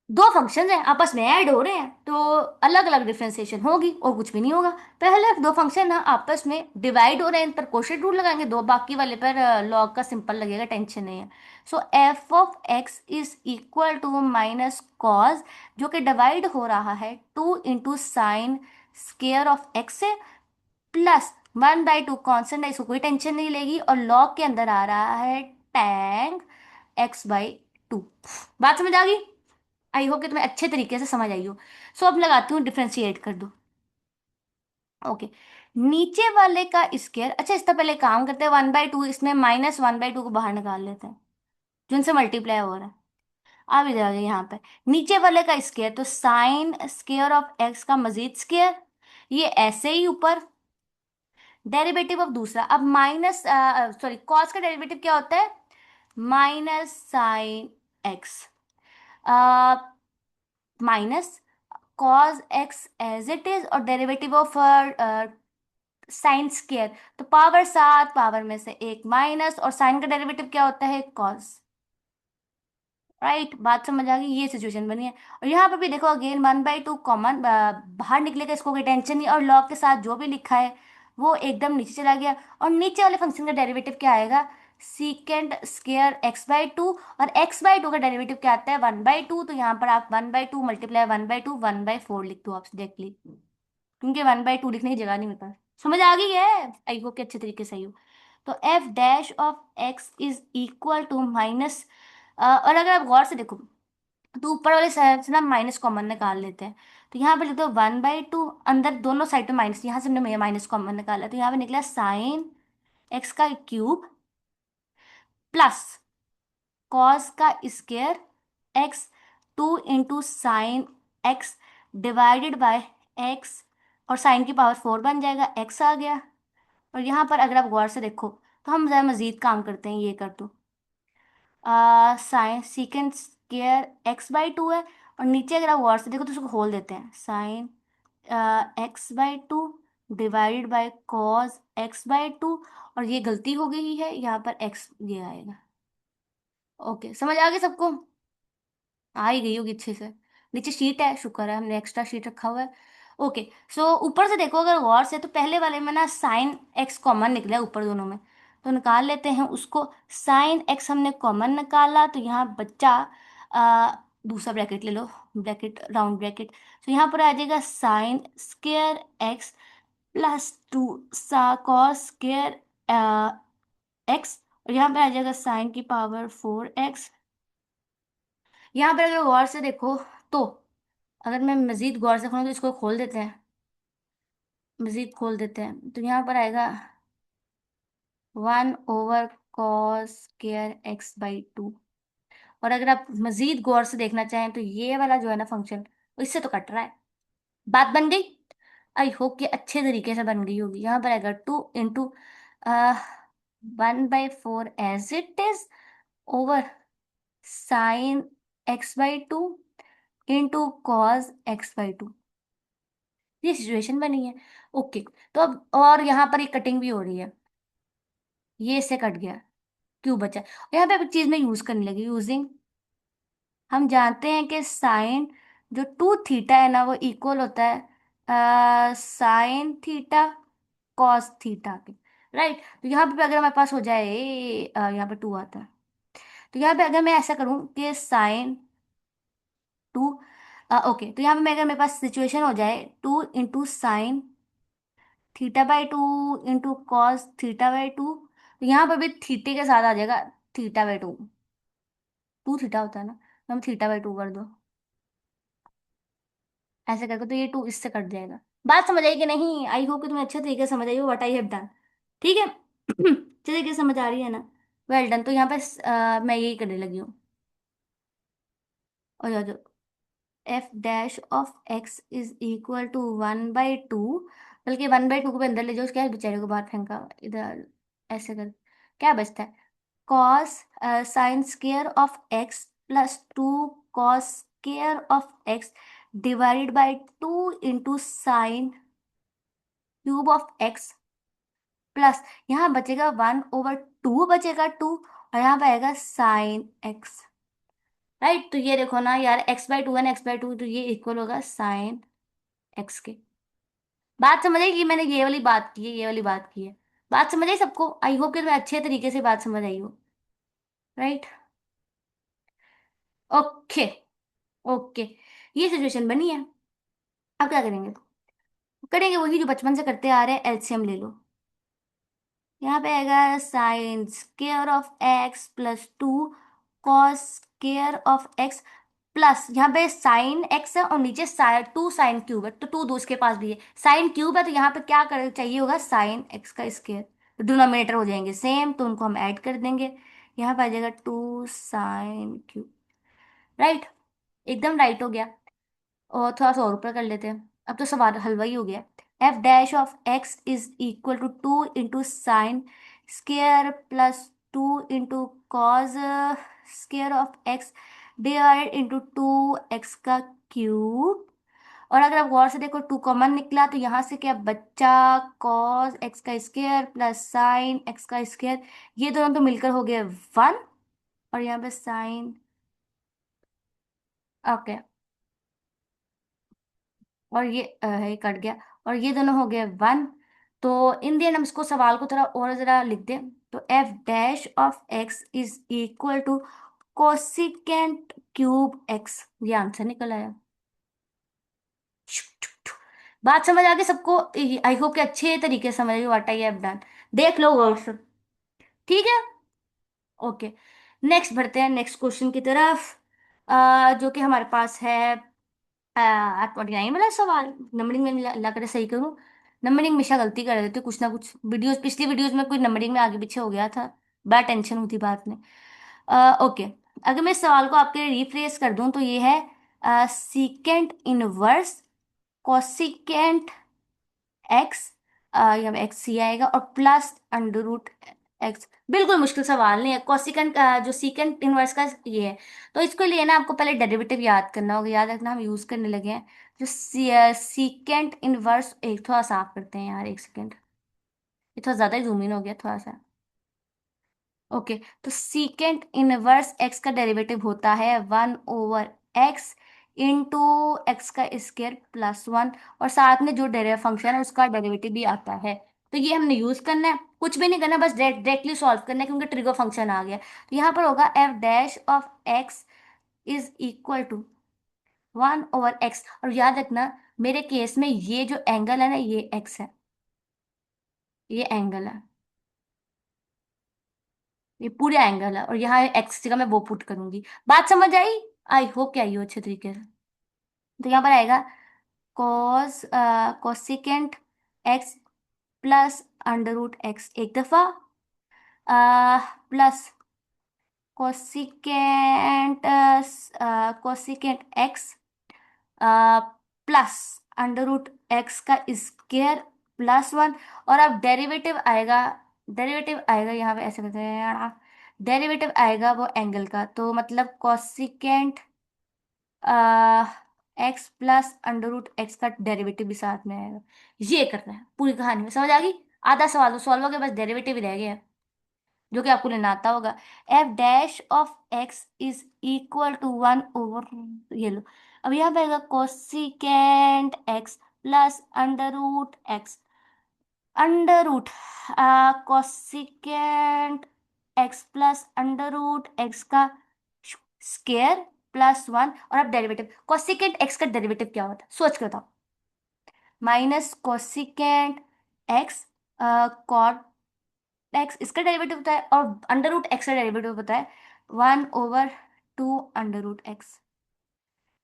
दो फंक्शन हैं आपस में ऐड हो रहे हैं तो अलग अलग डिफरेंशिएशन होगी और कुछ भी नहीं होगा। पहले दो फंक्शन है आपस में डिवाइड हो रहे हैं, इन पर कोशेंट रूल लगाएंगे, दो बाकी वाले पर लॉग का सिंपल लगेगा, टेंशन नहीं है। So f of x is equal to minus cos, जो कि डिवाइड हो रहा है 2 into sine square of x से, प्लस 1/2 कॉन्स्टेंट है, इसको कोई टेंशन नहीं लेगी, और लॉग के अंदर आ रहा है टैंग x/2। बात समझ आ गई, आई होप कि तुम्हें अच्छे तरीके से समझ आई हो। सो अब लगाती हूँ, डिफ्रेंशिएट कर दो। ओके, नीचे वाले का स्केयर, अच्छा इससे पहले काम करते हैं, 1/2 इसमें -1/2 को बाहर निकाल लेते हैं, जिनसे मल्टीप्लाई हो रहा है। अब इधर आ जाइए यहाँ पे, नीचे वाले का स्केयर, तो साइन स्केयर ऑफ एक्स का मजीद स्केयर, ये ऐसे ही ऊपर, डेरिवेटिव ऑफ दूसरा, अब माइनस सॉरी कॉस का डेरिवेटिव क्या होता है, -sin x, minus cos x as it is, और डेरिवेटिव ऑफ साइन स्केयर, तो पावर सात, पावर में से एक माइनस, और साइन का डेरिवेटिव क्या होता है कॉस। राइट, बात समझ आ गई, ये सिचुएशन बनी है। और यहाँ पर भी देखो अगेन 1/2 कॉमन बाहर निकलेगा, इसको कोई टेंशन नहीं, और लॉग के साथ जो भी लिखा है वो एकदम नीचे चला गया, और नीचे वाले फंक्शन का डेरिवेटिव क्या आएगा, सीकेंड स्केयर x/2, और x/2 का डेरिवेटिव क्या आता है 1/2, तो यहाँ पर आप 1/2 मल्टीप्लाई 1/2 1/4 लिख दो आप डायरेक्टली, क्योंकि 1/2 लिखने की जगह नहीं मेरे पास। समझ आ गई है, आई होप कि अच्छे तरीके से आई हो। तो f dash of x is equal to minus, और अगर आप गौर से देखो तो ऊपर वाले साइड से ना माइनस कॉमन निकाल लेते हैं, तो यहाँ पे लिख दो 1/2, अंदर दोनों साइड पे माइनस, यहाँ से हमने माइनस कॉमन निकाला, तो यहाँ पे निकला साइन एक्स का क्यूब, प्लस कॉस का square x, 2 into sine x divided bye x, और साइन की पावर 4 बन जाएगा, एक्स आ गया। और यहाँ पर अगर आप गौर से देखो तो हम जरा मजीद काम करते हैं, ये कर दो, साइन सीकेंड स्केयर x/2 है, और नीचे अगर आप गौर से देखो तो उसको खोल देते हैं, sign x/2 divided by cos x/2, और ये गलती हो गई है, यहाँ पर x ये आएगा। ओके, समझ आ गई सबको, आ ही गई होगी अच्छे से। नीचे शीट है, शुक्र है हमने एक्स्ट्रा शीट रखा हुआ है। ओके, सो ऊपर से देखो अगर गौर से, तो पहले वाले में ना साइन एक्स कॉमन निकला है ऊपर दोनों में, तो निकाल लेते हैं उसको। साइन एक्स हमने कॉमन निकाला, तो यहाँ बच्चा आ, दूसरा ब्रैकेट ले लो, ब्रैकेट राउंड ब्रैकेट। तो यहाँ पर आ जाएगा sine square x plus two सा कॉस स्क्वायर एक्स, और यहाँ पे आ जाएगा साइन की पावर 4x। यहाँ पर अगर गौर से देखो तो, अगर मैं मजीद गौर से खोलूँ तो इसको खोल देते हैं, मजीद खोल देते हैं, तो यहाँ पर आएगा 1/cos² x/2। और अगर आप मजीद गौर से देखना चाहें तो ये वाला जो है ना फंक्शन, इससे तो कट रहा है। बात बन गई? आई होप कि अच्छे तरीके से बन गई होगी। यहाँ पर आएगा 2 into 1/4 as it is over sine x/2 into cos x/2। ये सिचुएशन बनी है। ओके, तो अब और यहाँ पर एक कटिंग भी हो रही है, ये इससे कट गया, क्यों बचा? यहाँ पे अब एक चीज में यूज करने लगी, यूजिंग। हम जानते हैं कि साइन जो 2 थीटा है ना, वो इक्वल होता है साइन थीटा कॉस थीटा के। राइट, तो यहाँ पे अगर हमारे पास हो जाए यहाँ पे 2 आता है, तो यहाँ पे अगर मैं ऐसा करूँ कि साइन 2, ओके, तो यहाँ पे मैं अगर मेरे पास सिचुएशन हो जाए 2 इंटू साइन थीटा/2 इंटू कॉस थीटा/2, तो यहाँ पर भी थीटे के साथ आ जाएगा थीटा/2। 2 थीटा होता है ना, तो हम थीटा/2 कर दो, ऐसे करके तो ये 2 इससे कट जाएगा। बात समझ आई कि नहीं? आई होप कि तुम्हें अच्छे तरीके से समझ आई हो व्हाट आई हैव डन। ठीक है। अच्छे तरीके से समझ आ रही है ना? Well done. तो यहाँ पे मैं यही करने लगी हूँ। और याद, f' (x) is equal to 1/2, बल्कि 1/2 को भी अंदर ले जाओ, उसके बेचारे को बाहर फेंका इधर, ऐसे कर। क्या बचता है? Cos sine square of x plus 2 cos square of x divided by 2 into sine cube of x plus, यहाँ बचेगा 1/2, बचेगा 2, और यहाँ पे आएगा साइन एक्स। राइट, तो ये देखो ना यार, x/2 है ना, x/2, तो ये इक्वल होगा साइन एक्स के। बात समझ आई कि मैंने ये वाली बात की है, ये वाली बात की है? बात समझ आई सबको? आई होप कि तुम्हें अच्छे तरीके से बात समझ आई हो। राइट, ओके, ओके, ये सिचुएशन बनी है। अब क्या करेंगे? करेंगे वही जो बचपन से करते आ रहे हैं, एलसीएम ले लो। यहाँ पे आएगा sign square of x plus 2 cos square of x plus, यहाँ पे साइन एक्स है और नीचे 2 साइन क्यूब है, तो 2 उसके पास भी है, साइन क्यूब है, तो यहाँ पे क्या कर चाहिए होगा? साइन एक्स का स्क्वायर। तो डिनोमिनेटर हो जाएंगे सेम, तो उनको हम ऐड कर देंगे। यहाँ पे आ जाएगा 2 साइन क्यूब। राइट, एकदम राइट हो गया। और थोड़ा सा और ऊपर कर लेते हैं, अब तो सवाल हलवा ही हो गया। f'(x) is equal to 2 into sine square plus 2 into cos square of x divide into 2x का क्यूब। और अगर आप गौर से देखो 2 कॉमन निकला, तो यहाँ से क्या बच्चा? कॉस एक्स का स्क्वायर प्लस साइन एक्स का स्क्वायर, ये दोनों तो मिलकर हो गए 1, और यहाँ पे साइन, ओके, और ये कट गया, और ये दोनों हो गए 1। तो इन दी एंड हम इसको सवाल को थोड़ा और जरा लिख दें, तो f'(x) is equal to cosecant cube x, ये आंसर निकल आया। बात समझ आ गई सबको? आई होप कि अच्छे तरीके से समझ I what I have done. देख लो गौर से। ठीक है, ओके। नेक्स्ट बढ़ते हैं नेक्स्ट क्वेश्चन की तरफ, जो कि हमारे पास है 29 वाला सवाल। नंबरिंग में अल्लाह करे सही करूँ, नंबरिंग हमेशा गलती कर देती हूँ, कुछ ना कुछ वीडियोस, पिछली वीडियोस में कोई नंबरिंग में आगे पीछे हो गया था, बड़ा टेंशन हुई थी बात में। ओके, अगर मैं इस सवाल को आपके लिए रिफ्रेश कर दूं तो ये है सीकेंट इनवर्स कॉसिकेंट एक्स, यहाँ पे एक्स ही आएगा, और प्लस अंडर रूट एक्स। बिल्कुल मुश्किल सवाल नहीं है, कॉसिकेंट जो सीकेंट इनवर्स का ये है। तो इसको लिए ना आपको पहले डेरिवेटिव याद करना होगा, याद रखना, हम यूज करने लगे हैं जो सीकेंट इनवर्स। एक थोड़ा साफ करते हैं यार, एक सेकेंड, ये थोड़ा ज्यादा ही जूम इन हो गया थोड़ा सा। ओके, तो सीकेंट इनवर्स एक्स का डेरिवेटिव होता है 1/x इंटू एक्स का स्क्वायर प्लस 1, और साथ में जो डेरिवेटिव फंक्शन है उसका डेरिवेटिव भी आता है, तो ये हमने यूज करना है। कुछ भी नहीं करना, बस डायरेक्टली सॉल्व करना है क्योंकि ट्रिगर फंक्शन आ गया। तो यहाँ पर होगा f dash of x is equal to 1/x। और याद रखना मेरे केस में ये जो एंगल है ना, ये एक्स है, ये एंगल है, ये पूरा एंगल है, और यहाँ एक्स जगह मैं वो पुट करूंगी। बात समझ आई? आई होप कि आई हो अच्छे तरीके से। तो यहाँ पर आएगा cos cosecant x plus under root x एक दफा, plus cosecant cosecant x plus under root x का स्क्वायर +1। और अब डेरिवेटिव आएगा, डेरिवेटिव आएगा यहाँ पे ऐसे करते हैं, डेरिवेटिव आएगा वो एंगल का, तो मतलब cosecant x plus under root x का डेरिवेटिव भी साथ में आएगा। ये करना है, पूरी कहानी में समझ आ गई? आधा सवाल तो सॉल्व हो गया, बस डेरिवेटिव ही रह गया जो कि आपको लेना आता होगा। F dash of x is equal to 1/, ये लो। अब यहाँ पे आएगा cosecant x plus under root x, under root cosecant x plus under root x का स्क्वायर +1। और अब डेरिवेटिव, कोसिकेंट एक्स का डेरिवेटिव क्या होता है सोच के बताओ? Minus cosecant x cot x, इसका डेरिवेटिव होता है, और अंडर रूट एक्स का डेरिवेटिव होता है 1/2 अंडर रूट एक्स।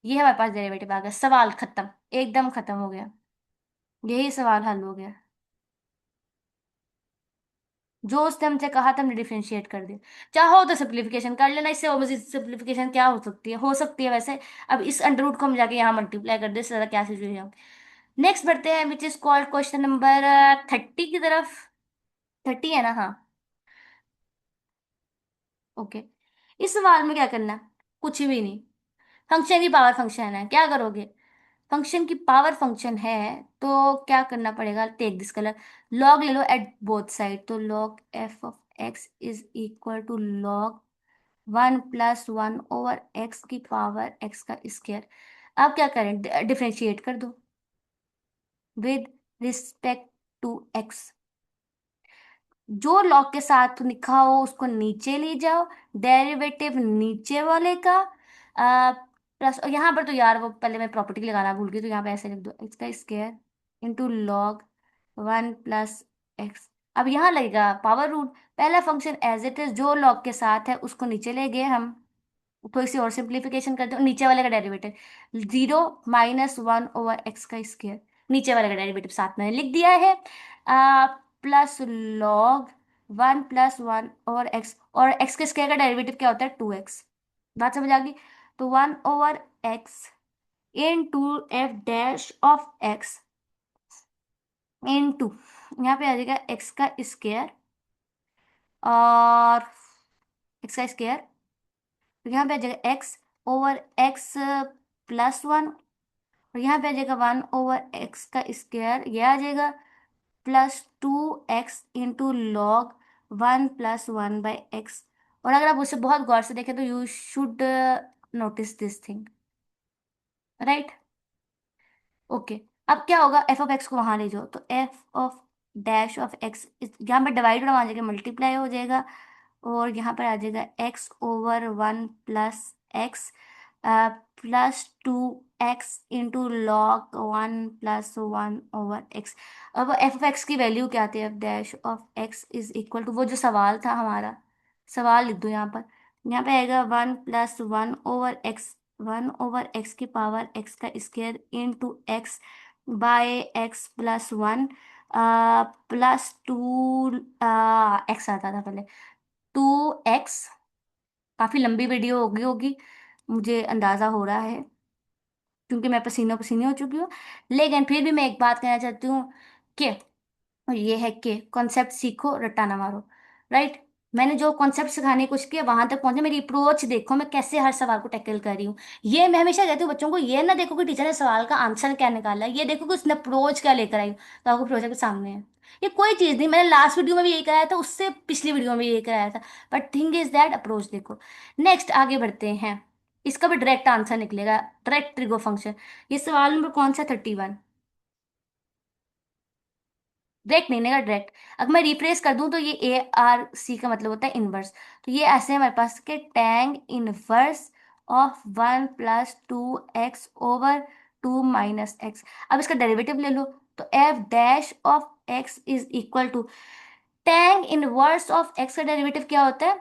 ये हमारे पास डेरिवेटिव आ गया, सवाल खत्म, एकदम खत्म हो गया, यही सवाल हल हो गया। जो उसने हमसे कहा था हमने डिफरेंशिएट कर दिया। चाहो तो सिंप्लीफिकेशन कर लेना, इससे और मजीद सिंप्लीफिकेशन क्या हो सकती है, हो सकती है वैसे। अब इस अंडर रूट को हम जाके यहाँ मल्टीप्लाई कर दे, इससे ज्यादा क्या सिचुएशन। नेक्स्ट बढ़ते हैं, which is called question number 30 की तरफ। 30 है ना? हाँ, ओके। इस सवाल में क्या करना है? कुछ भी नहीं। फंक्शन की पावर फंक्शन है, क्या करोगे? फंक्शन की पावर फंक्शन है, तो क्या करना पड़ेगा? टेक दिस कलर, लॉग ले लो एट बोथ साइड, तो log f of x is equal to log 1+1/x की पावर x का स्क्वायर। अब क्या करें? डिफरेंशिएट कर दो विद रिस्पेक्ट टू x। जो लॉग के साथ लिखा हो उसको नीचे ले जाओ, डेरिवेटिव नीचे वाले का प्लस, और यहाँ पर तो यार वो पहले मैं प्रॉपर्टी लगाना भूल गई, तो यहाँ पे ऐसे लिख दो इसका स्क्वायर इंटू लॉग 1+x। अब यहाँ लगेगा पावर रूट, पहला फंक्शन एज इट इज जो लॉग के साथ है उसको नीचे ले गए हम। थोड़ी सी और सिंप्लीफिकेशन करते हो, नीचे वाले का डेरिवेटिव 0-1/x का स्क्वायर, नीचे वाले का डेरिवेटिव साथ में लिख दिया है, प्लस लॉग 1+1/x, और x के स्क्वायर का डेरिवेटिव क्या होता है? 2x। बात समझ आ गई? तो 1/x into F dash of x into, यहाँ पे आ जाएगा x का स्क्वायर, और x का स्क्वायर, तो यहाँ पे आ जाएगा x/x +1, और यहाँ पे आ जाएगा 1/x का स्क्वायर, ये आ जाएगा +2x इंटू लॉग 1+1/x। और अगर आप उसे बहुत गौर से देखें तो you should notice this thing, right? Okay. अब क्या होगा? एफ ऑफ एक्स को वहां ले जाओ, तो F of dash of x यहाँ पे डिवाइड होना, वहां जाएगा मल्टीप्लाई हो जाएगा, और यहाँ पर आ जाएगा x/1+x +2x into log 1+1/x। अब एफ ऑफ एक्स की वैल्यू क्या आती है? F dash of x is equal to वो जो सवाल था हमारा, सवाल लिख दो यहाँ पर। यहाँ पे आएगा 1+1/x, 1/x की पावर x का square into x by x+1 +2 x आता था पहले, 2x। काफी लंबी वीडियो होगी होगी, मुझे अंदाजा हो रहा है क्योंकि मैं पसीनों पसीने हो चुकी हूँ। लेकिन फिर भी मैं एक बात कहना चाहती हूँ कि, और ये है कि कॉन्सेप्ट सीखो, रट्टा ना मारो, राइट? मैंने जो कॉन्सेप्ट सिखाने की कोशिश किया वहां तक पहुंचे, मेरी अप्रोच देखो मैं कैसे हर सवाल को टैकल कर रही हूँ। ये मैं हमेशा कहती हूँ बच्चों को, ये ना देखो कि टीचर ने सवाल का आंसर क्या निकाला है, ये देखो कि उसने अप्रोच क्या लेकर आई, तो आपको प्रोजेक्ट सामने है। ये कोई चीज नहीं, मैंने लास्ट वीडियो में भी यही कराया था, उससे पिछली वीडियो में भी यही कराया था, but thing is that approach देखो। नेक्स्ट आगे बढ़ते हैं, इसका भी डायरेक्ट आंसर निकलेगा, डायरेक्ट ट्रिगो फंक्शन। ये सवाल नंबर कौन सा? 31। डायरेक्ट नहीं लेगा, डायरेक्ट। अगर मैं रिप्लेस कर दूं तो ये ARC का मतलब होता है इनवर्स। तो ये ऐसे है हमारे पास के Tang inverse of 1 + 2x/2 - x। अब इसका डेरिवेटिव ले लो। तो f' (x) is equal to tan inverse of x का डेरिवेटिव क्या होता है?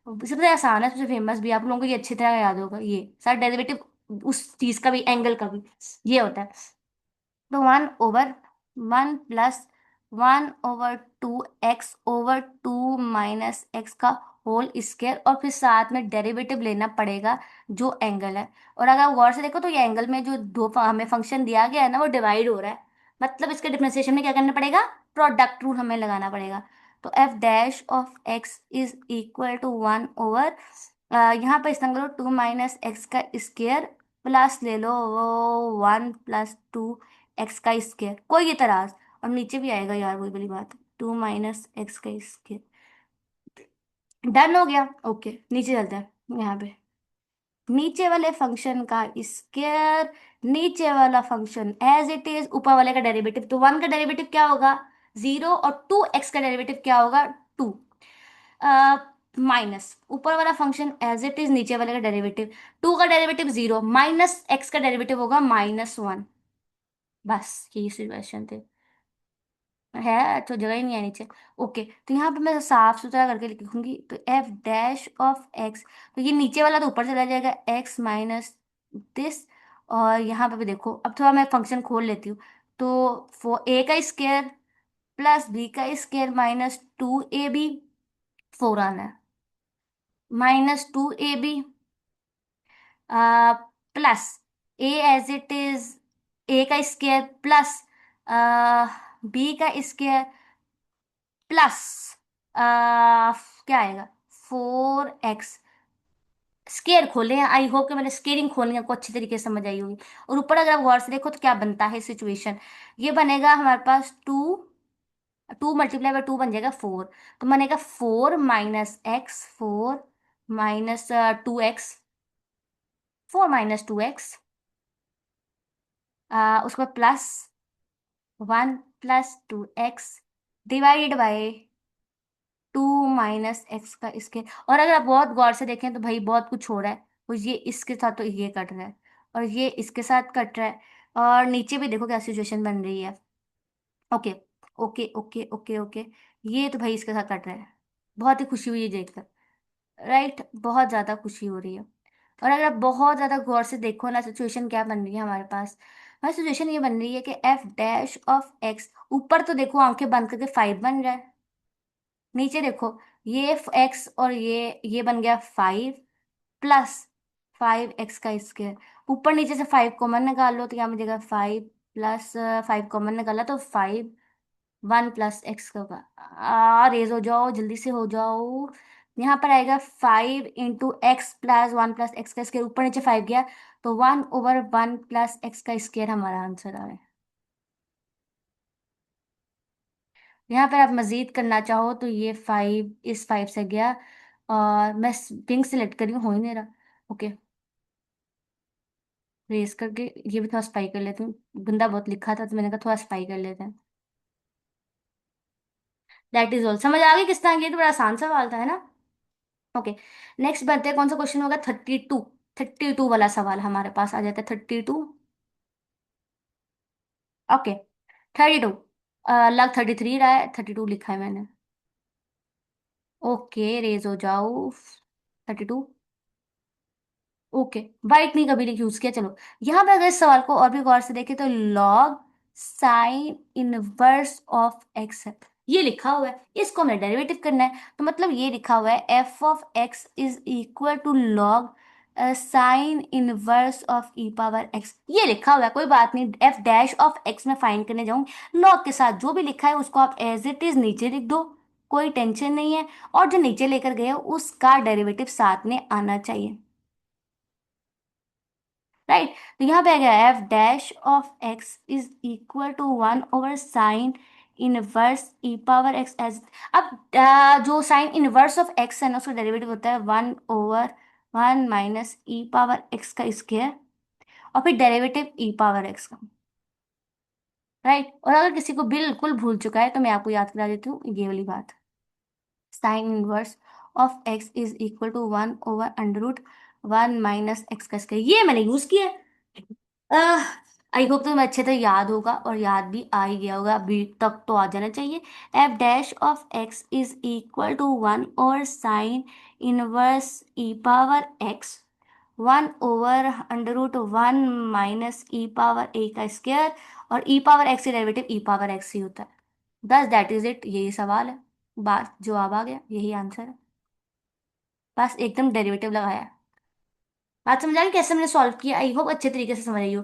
सबसे आसान है, सबसे फेमस भी, आप लोगों को ये अच्छी तरह याद होगा, ये सारा डेरिवेटिव उस चीज का भी, एंगल का भी, ये होता है। तो 1/(1+1/2x/2 - x का होल स्क्वायर, और फिर साथ में डेरिवेटिव लेना पड़ेगा जो एंगल है। और अगर आप गौर से देखो तो ये एंगल में जो हमें फंक्शन दिया गया है ना, वो डिवाइड हो रहा है। मतलब इसके डिफरेंशिएशन में क्या करना पड़ेगा? प्रोडक्ट रूल हमें लगाना पड़ेगा। तो f' (x) is equal to 1/, यहाँ पर इस्तेमाल करो 2 - x का स्क्वायर, प्लस ले लो वो 1 + 2 x का स्क्वायर, कोई इतराज। और नीचे भी आएगा यार, वही वाली बात, 2 - x का स्क्वायर। डन हो गया, ओके नीचे चलते हैं। यहाँ पे नीचे वाले फंक्शन का स्क्वायर, नीचे वाला फंक्शन एज इट इज, ऊपर वाले का डेरिवेटिव। तो 1 का डेरिवेटिव क्या होगा? 0, और 2x का डेरिवेटिव क्या होगा? 2। माइनस ऊपर वाला फंक्शन एज इट इज, नीचे वाले का डेरिवेटिव। 2 का डेरिवेटिव 0, माइनस x का डेरिवेटिव होगा -1। बस यही सिचुएशन थे, है तो जगह ही नहीं है नीचे। ओके, तो यहाँ पे मैं साफ सुथरा करके लिखूंगी। तो f' (x), तो ये नीचे वाला तो ऊपर चला जाएगा, x माइनस दिस। और यहाँ पे भी देखो, अब थोड़ा मैं फंक्शन खोल लेती हूँ। तो a का स्क्वायर प्लस b का स्क्वायर -2ab, 4 आना है, -2ab plus a as it is, a का स्क्वायर प्लस b का स्क्वायर प्लस क्या आएगा? 4x। स्केयर खोले हैं, आई होप कि मैंने स्केयरिंग खोलनी है, आपको अच्छी तरीके से समझ आई होगी। और ऊपर अगर आप गौर से देखो तो क्या बनता है सिचुएशन, ये बनेगा हमारे पास 2, 2 × 2 बन जाएगा 4। तो बनेगा 4 - x, 4 - 2x, 4 - 2x, उसके बाद plus 1 + 2x divide by 2 - x का स्क्वायर। और अगर आप बहुत गौर से देखें तो भाई बहुत कुछ हो रहा है, वो ये इसके साथ तो ये कट रहा है, और ये इसके साथ कट रहा है, और नीचे भी देखो क्या सिचुएशन बन रही है। Okay okay okay okay okay, ये तो भाई इसके साथ कट रहा है। बहुत ही खुशी हुई है देखकर, राइट, बहुत ज्यादा खुशी हो रही है। और अगर आप बहुत ज्यादा गौर से देखो ना, सिचुएशन क्या बन रही है हमारे पास। हमारी सिचुएशन ये बन रही है कि f' (x), ऊपर तो देखो आंखें बंद करके 5 बन रहा है, नीचे देखो ये x, और ये बन गया 5 प्लस 5x का स्क्वायर। ऊपर नीचे से 5 कॉमन निकाल लो, तो यहाँ मिलेगा 5 + 5 कॉमन निकाला तो 5, 1 + x का होगा। रेज हो जाओ, जल्दी से हो जाओ। यहाँ पर आएगा 5 × x + 1 + x का स्क्वायर, ऊपर नीचे 5 गया, तो 1/1 + x का स्क्वायर हमारा आंसर आ रहा है। यहाँ पर आप मजीद करना चाहो तो ये 5 इस 5 से गया, और मैं पिंक सेलेक्ट करी हूँ, हो ही नहीं रहा। ओके, रेस करके ये भी थोड़ा स्पाई कर लेती हूँ, गंदा बहुत लिखा था तो मैंने कहा थोड़ा स्पाई कर लेते हैं। दैट इज ऑल, समझ आ गई किस तरह की? ये तो बड़ा आसान सवाल था, है ना? ओके, नेक्स्ट बढ़ते हैं, कौन सा क्वेश्चन होगा? 32, 32 वाला सवाल हमारे पास आ जाता है, 32। ओके, 32, लग 33 रहा है, 32 लिखा है मैंने। ओके, रेज हो जाओ, 32। ओके, वाइट नहीं कभी नहीं यूज किया। चलो, यहाँ पे अगर इस सवाल को और भी गौर से देखें तो log sine inverse of x है, ये लिखा हुआ है, इसको हमें डेरिवेटिव करना है। तो मतलब ये लिखा हुआ है f(x) is equal to log sine inverse of e⁻x, ये लिखा हुआ है, कोई बात नहीं। f'(x) में फाइंड करने जाऊंगी, लॉग के साथ जो भी लिखा है उसको आप एज इट इज नीचे लिख दो, कोई टेंशन नहीं है। और जो नीचे लेकर गए हो उसका डेरिवेटिव साथ में आना चाहिए, राइट। तो यहाँ पे आ गया f'(x) इज इक्वल टू 1/साइन इनवर्स e⁻x एज। अब जो साइन इनवर्स ऑफ x है ना, उसका डेरिवेटिव होता है 1/1 - e⁻x का स्क्वायर, और फिर डेरिवेटिव e⁻x का, राइट। और अगर किसी को बिल्कुल भूल चुका है तो मैं आपको याद करा देती हूँ ये वाली बात। Sine inverse of x is equal to 1/√1 - x का स्क्वायर, ये मैंने यूज किया है। आई होप तुम्हें अच्छे से याद होगा और याद भी आ ही गया होगा, अभी तक तो आ जाना चाहिए। F dash of x is equal to 1/sin 1 - e⁻x, 1/√1 - e⁻a² और e⁻x का डेरिवेटिव e⁻x ही होता है। बस दैट इज इट, यही सवाल है। बात जवाब आ गया, यही आंसर है। बस एकदम डेरिवेटिव लगाया है। बात समझ आ गई कैसे मैंने सॉल्व किया? आई होप अच्छे तरीके से समझ आई हो।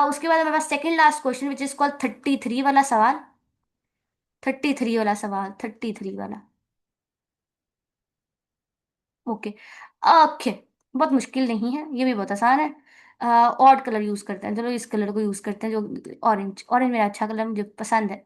उसके बाद हमारे पास second last question which is called 33 वाला सवाल। 33 वाला सवाल, 33 वाला। ओके। ओके। बहुत मुश्किल नहीं है, ये भी बहुत आसान है। ऑड कलर यूज करते हैं, चलो इस कलर को यूज करते हैं, जो ऑरेंज, ऑरेंज मेरा अच्छा कलर मुझे पसंद है।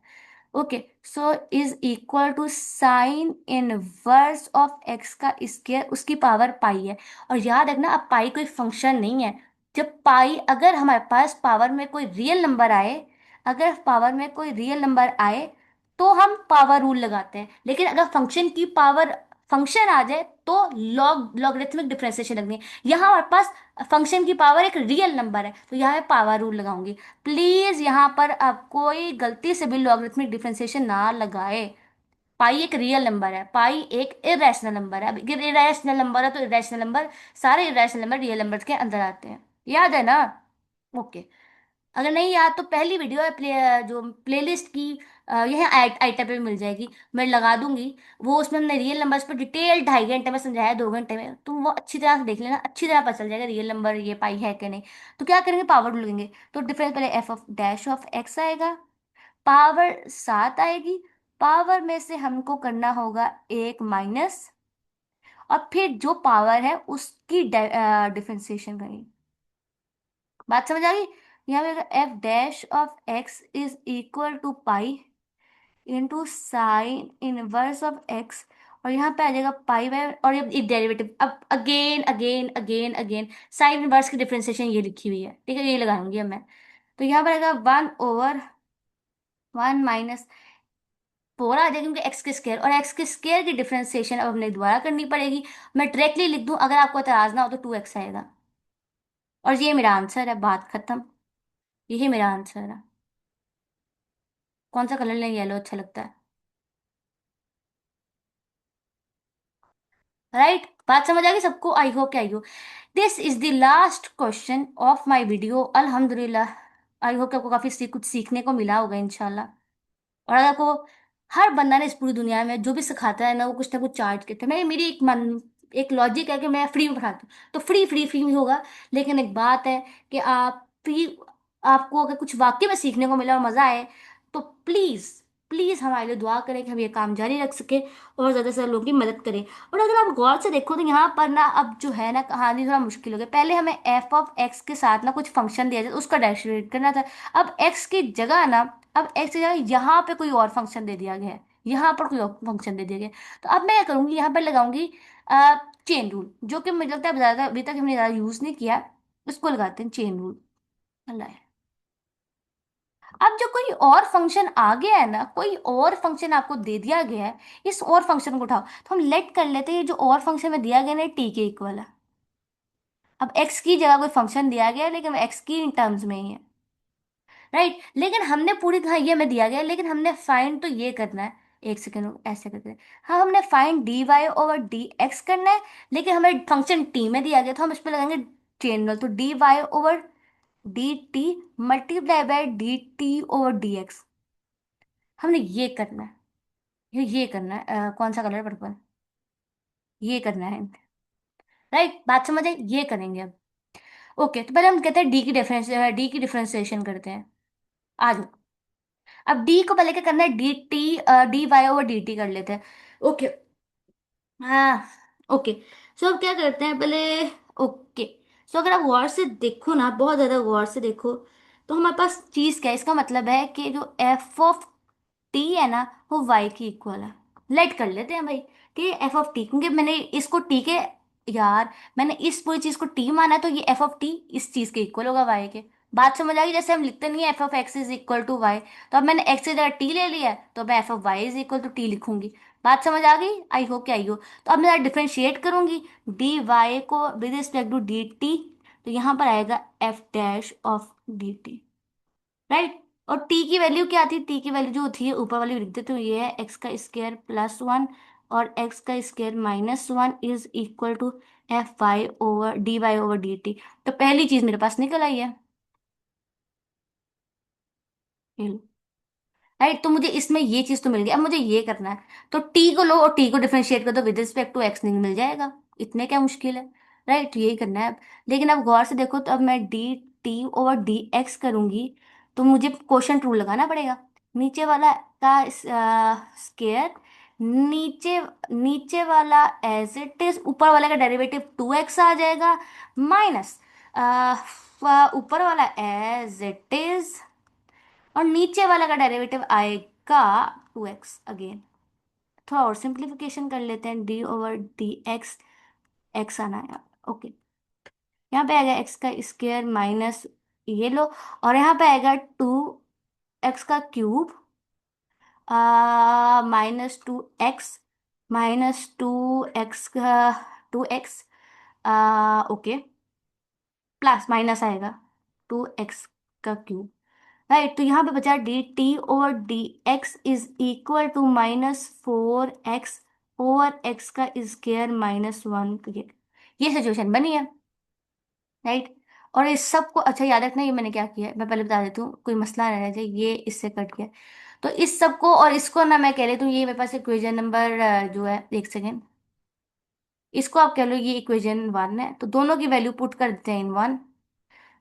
Okay. So is equal to sine inverse of x का स्क्वायर, उसकी पावर पाई है। और याद रखना, अब पाई कोई फंक्शन नहीं है। जब पाई, अगर हमारे पास पावर में कोई रियल नंबर आए, अगर पावर में कोई रियल नंबर आए तो हम पावर रूल लगाते हैं, लेकिन अगर फंक्शन की पावर, फंक्शन आ जाए तो लॉगरिथमिक डिफरेंशिएशन लगनी है। यहाँ हमारे पास फंक्शन की पावर एक रियल नंबर है, तो यहाँ मैं पावर रूल लगाऊंगी। प्लीज यहाँ पर अब कोई गलती से भी लॉगरिथमिक डिफरेंशिएशन ना लगाए। पाई एक रियल नंबर है, पाई एक इरेशनल नंबर है। अब इरेशनल नंबर है तो इरेशनल नंबर, सारे इरेशनल नंबर रियल नंबर के अंदर आते हैं, याद है ना? ओके। अगर नहीं याद तो पहली वीडियो है जो प्लेलिस्ट की, यह आइटम पे भी मिल जाएगी, मैं लगा दूंगी। वो उसमें हमने रियल नंबर्स पर डिटेल 2.5 घंटे में समझाया, 2 घंटे में, तुम वो अच्छी तरह से देख लेना, अच्छी तरह पता चल जाएगा रियल नंबर ये पाई है कि नहीं। तो क्या करेंगे, पावर लगेंगे। तो डिफरेंस पहले F of dash of x आएगा, पावर 7 आएगी, पावर में से हमको करना होगा एक माइनस, और फिर जो पावर है उसकी डिफरेंशिएशन करेंगे। बात समझ आ गई? यहाँ पे f dash of x is equal to pi into sine inverse of x, और यहाँ पे आ जाएगा पाई बाय, और ये डेरिवेटिव अब again again again again sine inverse की डिफरेंशिएशन ये लिखी हुई है, ठीक है, ये लगाऊंगी अब मैं। तो यहाँ पर आएगा 1/1 - 4 आ जाएगा, क्योंकि एक्स के स्क्वायर, और एक्स के स्क्वायर की डिफरेंशिएशन अब हमने दोबारा करनी पड़ेगी। मैं डायरेक्टली लिख दूं, अगर आपको एतराज ना हो तो 2x आएगा। और ये मेरा आंसर है, बात खत्म। यही मेरा आंसर है। कौन सा कलर लें, येलो अच्छा लगता है। राइट, बात समझ आ गई सबको? आई हो क्या, आई हो। This is the last question of my video, अल्हम्दुलिल्लाह। आई होप कि आपको काफी कुछ सीखने को मिला होगा इंशाल्लाह। और अगर आपको, हर बंदा ने इस पूरी दुनिया में जो भी सिखाता है ना कुछ चार्ज करता है। मैं, मेरी एक मन, एक लॉजिक है कि मैं फ्री में पढ़ाती हूँ तो फ्री फ्री फ्री में होगा। लेकिन एक बात है कि आप फ्री, आपको अगर कुछ वाकई में सीखने को मिला और मजा आए तो प्लीज, प्लीज हमारे लिए दुआ करें कि हम ये काम जारी रख सके और ज्यादा से ज्यादा लोगों की मदद करें। और अगर आप गौर से देखो तो यहाँ पर ना, अब जो है ना कहानी थोड़ा मुश्किल हो गई। पहले हमें एफ ऑफ एक्स के साथ ना कुछ फंक्शन दिया जाए, उसका डेरिवेट करना था। अब एक्स की जगह ना, अब एक्स की जगह यहाँ पे कोई और फंक्शन दे दिया गया है, यहाँ पर कोई और फंक्शन दे दिया गया है। तो अब मैं क्या करूँगी, यहाँ पर लगाऊंगी चेन रूल, जो कि मुझे लगता है ज़्यादा अभी तक हमने ज़्यादा यूज़ नहीं किया। उसको लगाते हैं चेन रूल। अल्लाह है। अब जो कोई और फंक्शन आ गया है ना, कोई और फंक्शन आपको दे दिया गया है, इस और फंक्शन को उठाओ। तो हम लेट कर लेते हैं, ये जो और फंक्शन में दिया गया ना, टी के इक्वल है। अब एक्स की जगह कोई फंक्शन दिया गया है, लेकिन एक्स की इन टर्म्स में ही है। राइट, लेकिन हमने पूरी, हाँ ये हमें दिया गया है, लेकिन हमने फाइंड तो ये करना है। एक सेकेंड, ऐसे करते हैं। हाँ, हमने find d y over d x करना है, लेकिन हमें फंक्शन टी में दिया गया, तो हम इस पर लगाएंगे चेन रूल। तो d y over d t multiply by d t over d x, हमने ये करना है। ये करना है, कौन सा कलर, पर्पल, ये करना है। राइट, बात समझ आई, ये करेंगे अब। ओके, तो पहले हम कहते हैं डी की डिफरेंशिएशन करते हैं। आ जाओ। अब डी को पहले क्या करना है, d t, d y over d t कर लेते हैं। ओके। हाँ। ओके। सो अब क्या करते हैं पहले। ओके। सो अगर आप गौर से देखो ना, बहुत ज्यादा गौर से देखो, तो हमारे पास चीज क्या है, इसका मतलब है कि जो एफ ऑफ टी है ना, वो वाई की इक्वल है। लेट कर लेते हैं भाई, ठीक है, एफ ऑफ टी, क्योंकि मैंने इसको टी के, यार मैंने इस पूरी चीज को टी माना है, तो ये एफ ऑफ टी इस चीज के इक्वल होगा वाई के। बात समझ आ गई? जैसे हम लिखते नहीं है f of x is equal to y, तो अब मैंने एक्स की जगह टी ले लिया है, तो मैं f of y is equal to t लिखूंगी। बात समझ आ गई? आई हो क्या आई हो। तो अब मैं डिफरेंशिएट करूंगी डी वाई को with respect to d t, तो यहाँ पर आएगा f dash of d t, right. और टी की वैल्यू क्या थी? टी की वैल्यू जो थी ऊपर वाली लिख देते, तो ये है एक्स का स्क्वायर प्लस वन और एक्स का square minus one is equal to f y over d t. तो पहली चीज मेरे पास निकल आई है, ये लो। राइट, तो मुझे इसमें ये चीज तो मिल गई। अब मुझे ये करना है, तो टी को लो और टी को डिफरेंशिएट कर दो विद रिस्पेक्ट टू एक्स, नहीं मिल जाएगा। इतने क्या मुश्किल है, राइट, यही करना है अब। लेकिन अब गौर से देखो, तो अब मैं D t over d x करूंगी, तो मुझे क्वोशंट रूल लगाना पड़ेगा। नीचे वाला का स्केयर, नीचे नीचे वाला एज इट इज, ऊपर वाले का डेरिवेटिव टू एक्स आ जाएगा, माइनस ऊपर वाला एज इट इज, और नीचे वाला का डेरिवेटिव आएगा टू एक्स अगेन। थोड़ा और सिंप्लीफिकेशन कर लेते हैं, D over d x, x आना है, ओके। यहाँ पे आएगा एक्स का स्क्वायर माइनस ये लो, और यहाँ पे आएगा टू एक्स का cube minus two x, minus two x का two x, okay, plus minus आएगा टू एक्स का क्यूब, राइट। तो यहाँ पे बचा d t over d x is equal to minus four x over x का square minus one, ये situation बनी है, राइट। और इस सब को अच्छा याद रखना, ये मैंने क्या किया है मैं पहले बता देती हूँ, कोई मसला ना रह जाए, ये इससे कट गया। तो इस सब को और इसको ना मैं कह रही हूँ, ये मेरे पास इक्वेशन नंबर जो है, एक सेकेंड, इसको आप कह लो ये इक्वेशन वन है, तो दोनों की वैल्यू पुट कर देते हैं in one.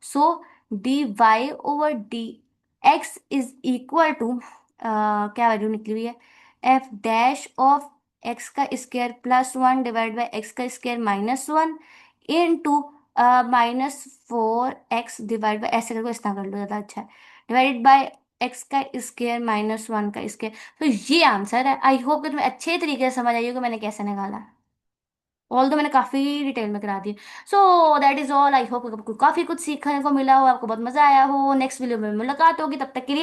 So d y over d x is equal to, क्या वैल्यू निकली हुई है, एफ डैश ऑफ एक्स का square plus one divide by x का square minus one in two minus four x divide by, ऐसे करके इतना कर लो ज़्यादा अच्छा है, डिवाइडेड बाई एक्स का स्क्वायर माइनस वन का स्क्वायर। तो ये आंसर है। आई होप कि तुम्हें अच्छे तरीके से समझ आई हो कि मैंने कैसे निकाला। ऑल तो मैंने काफी डिटेल में करा दी। So that is all. I hope आपको काफी कुछ सीखने को मिला हो, आपको बहुत मजा आया हो। नेक्स्ट वीडियो में मुलाकात होगी, तब तक के लिए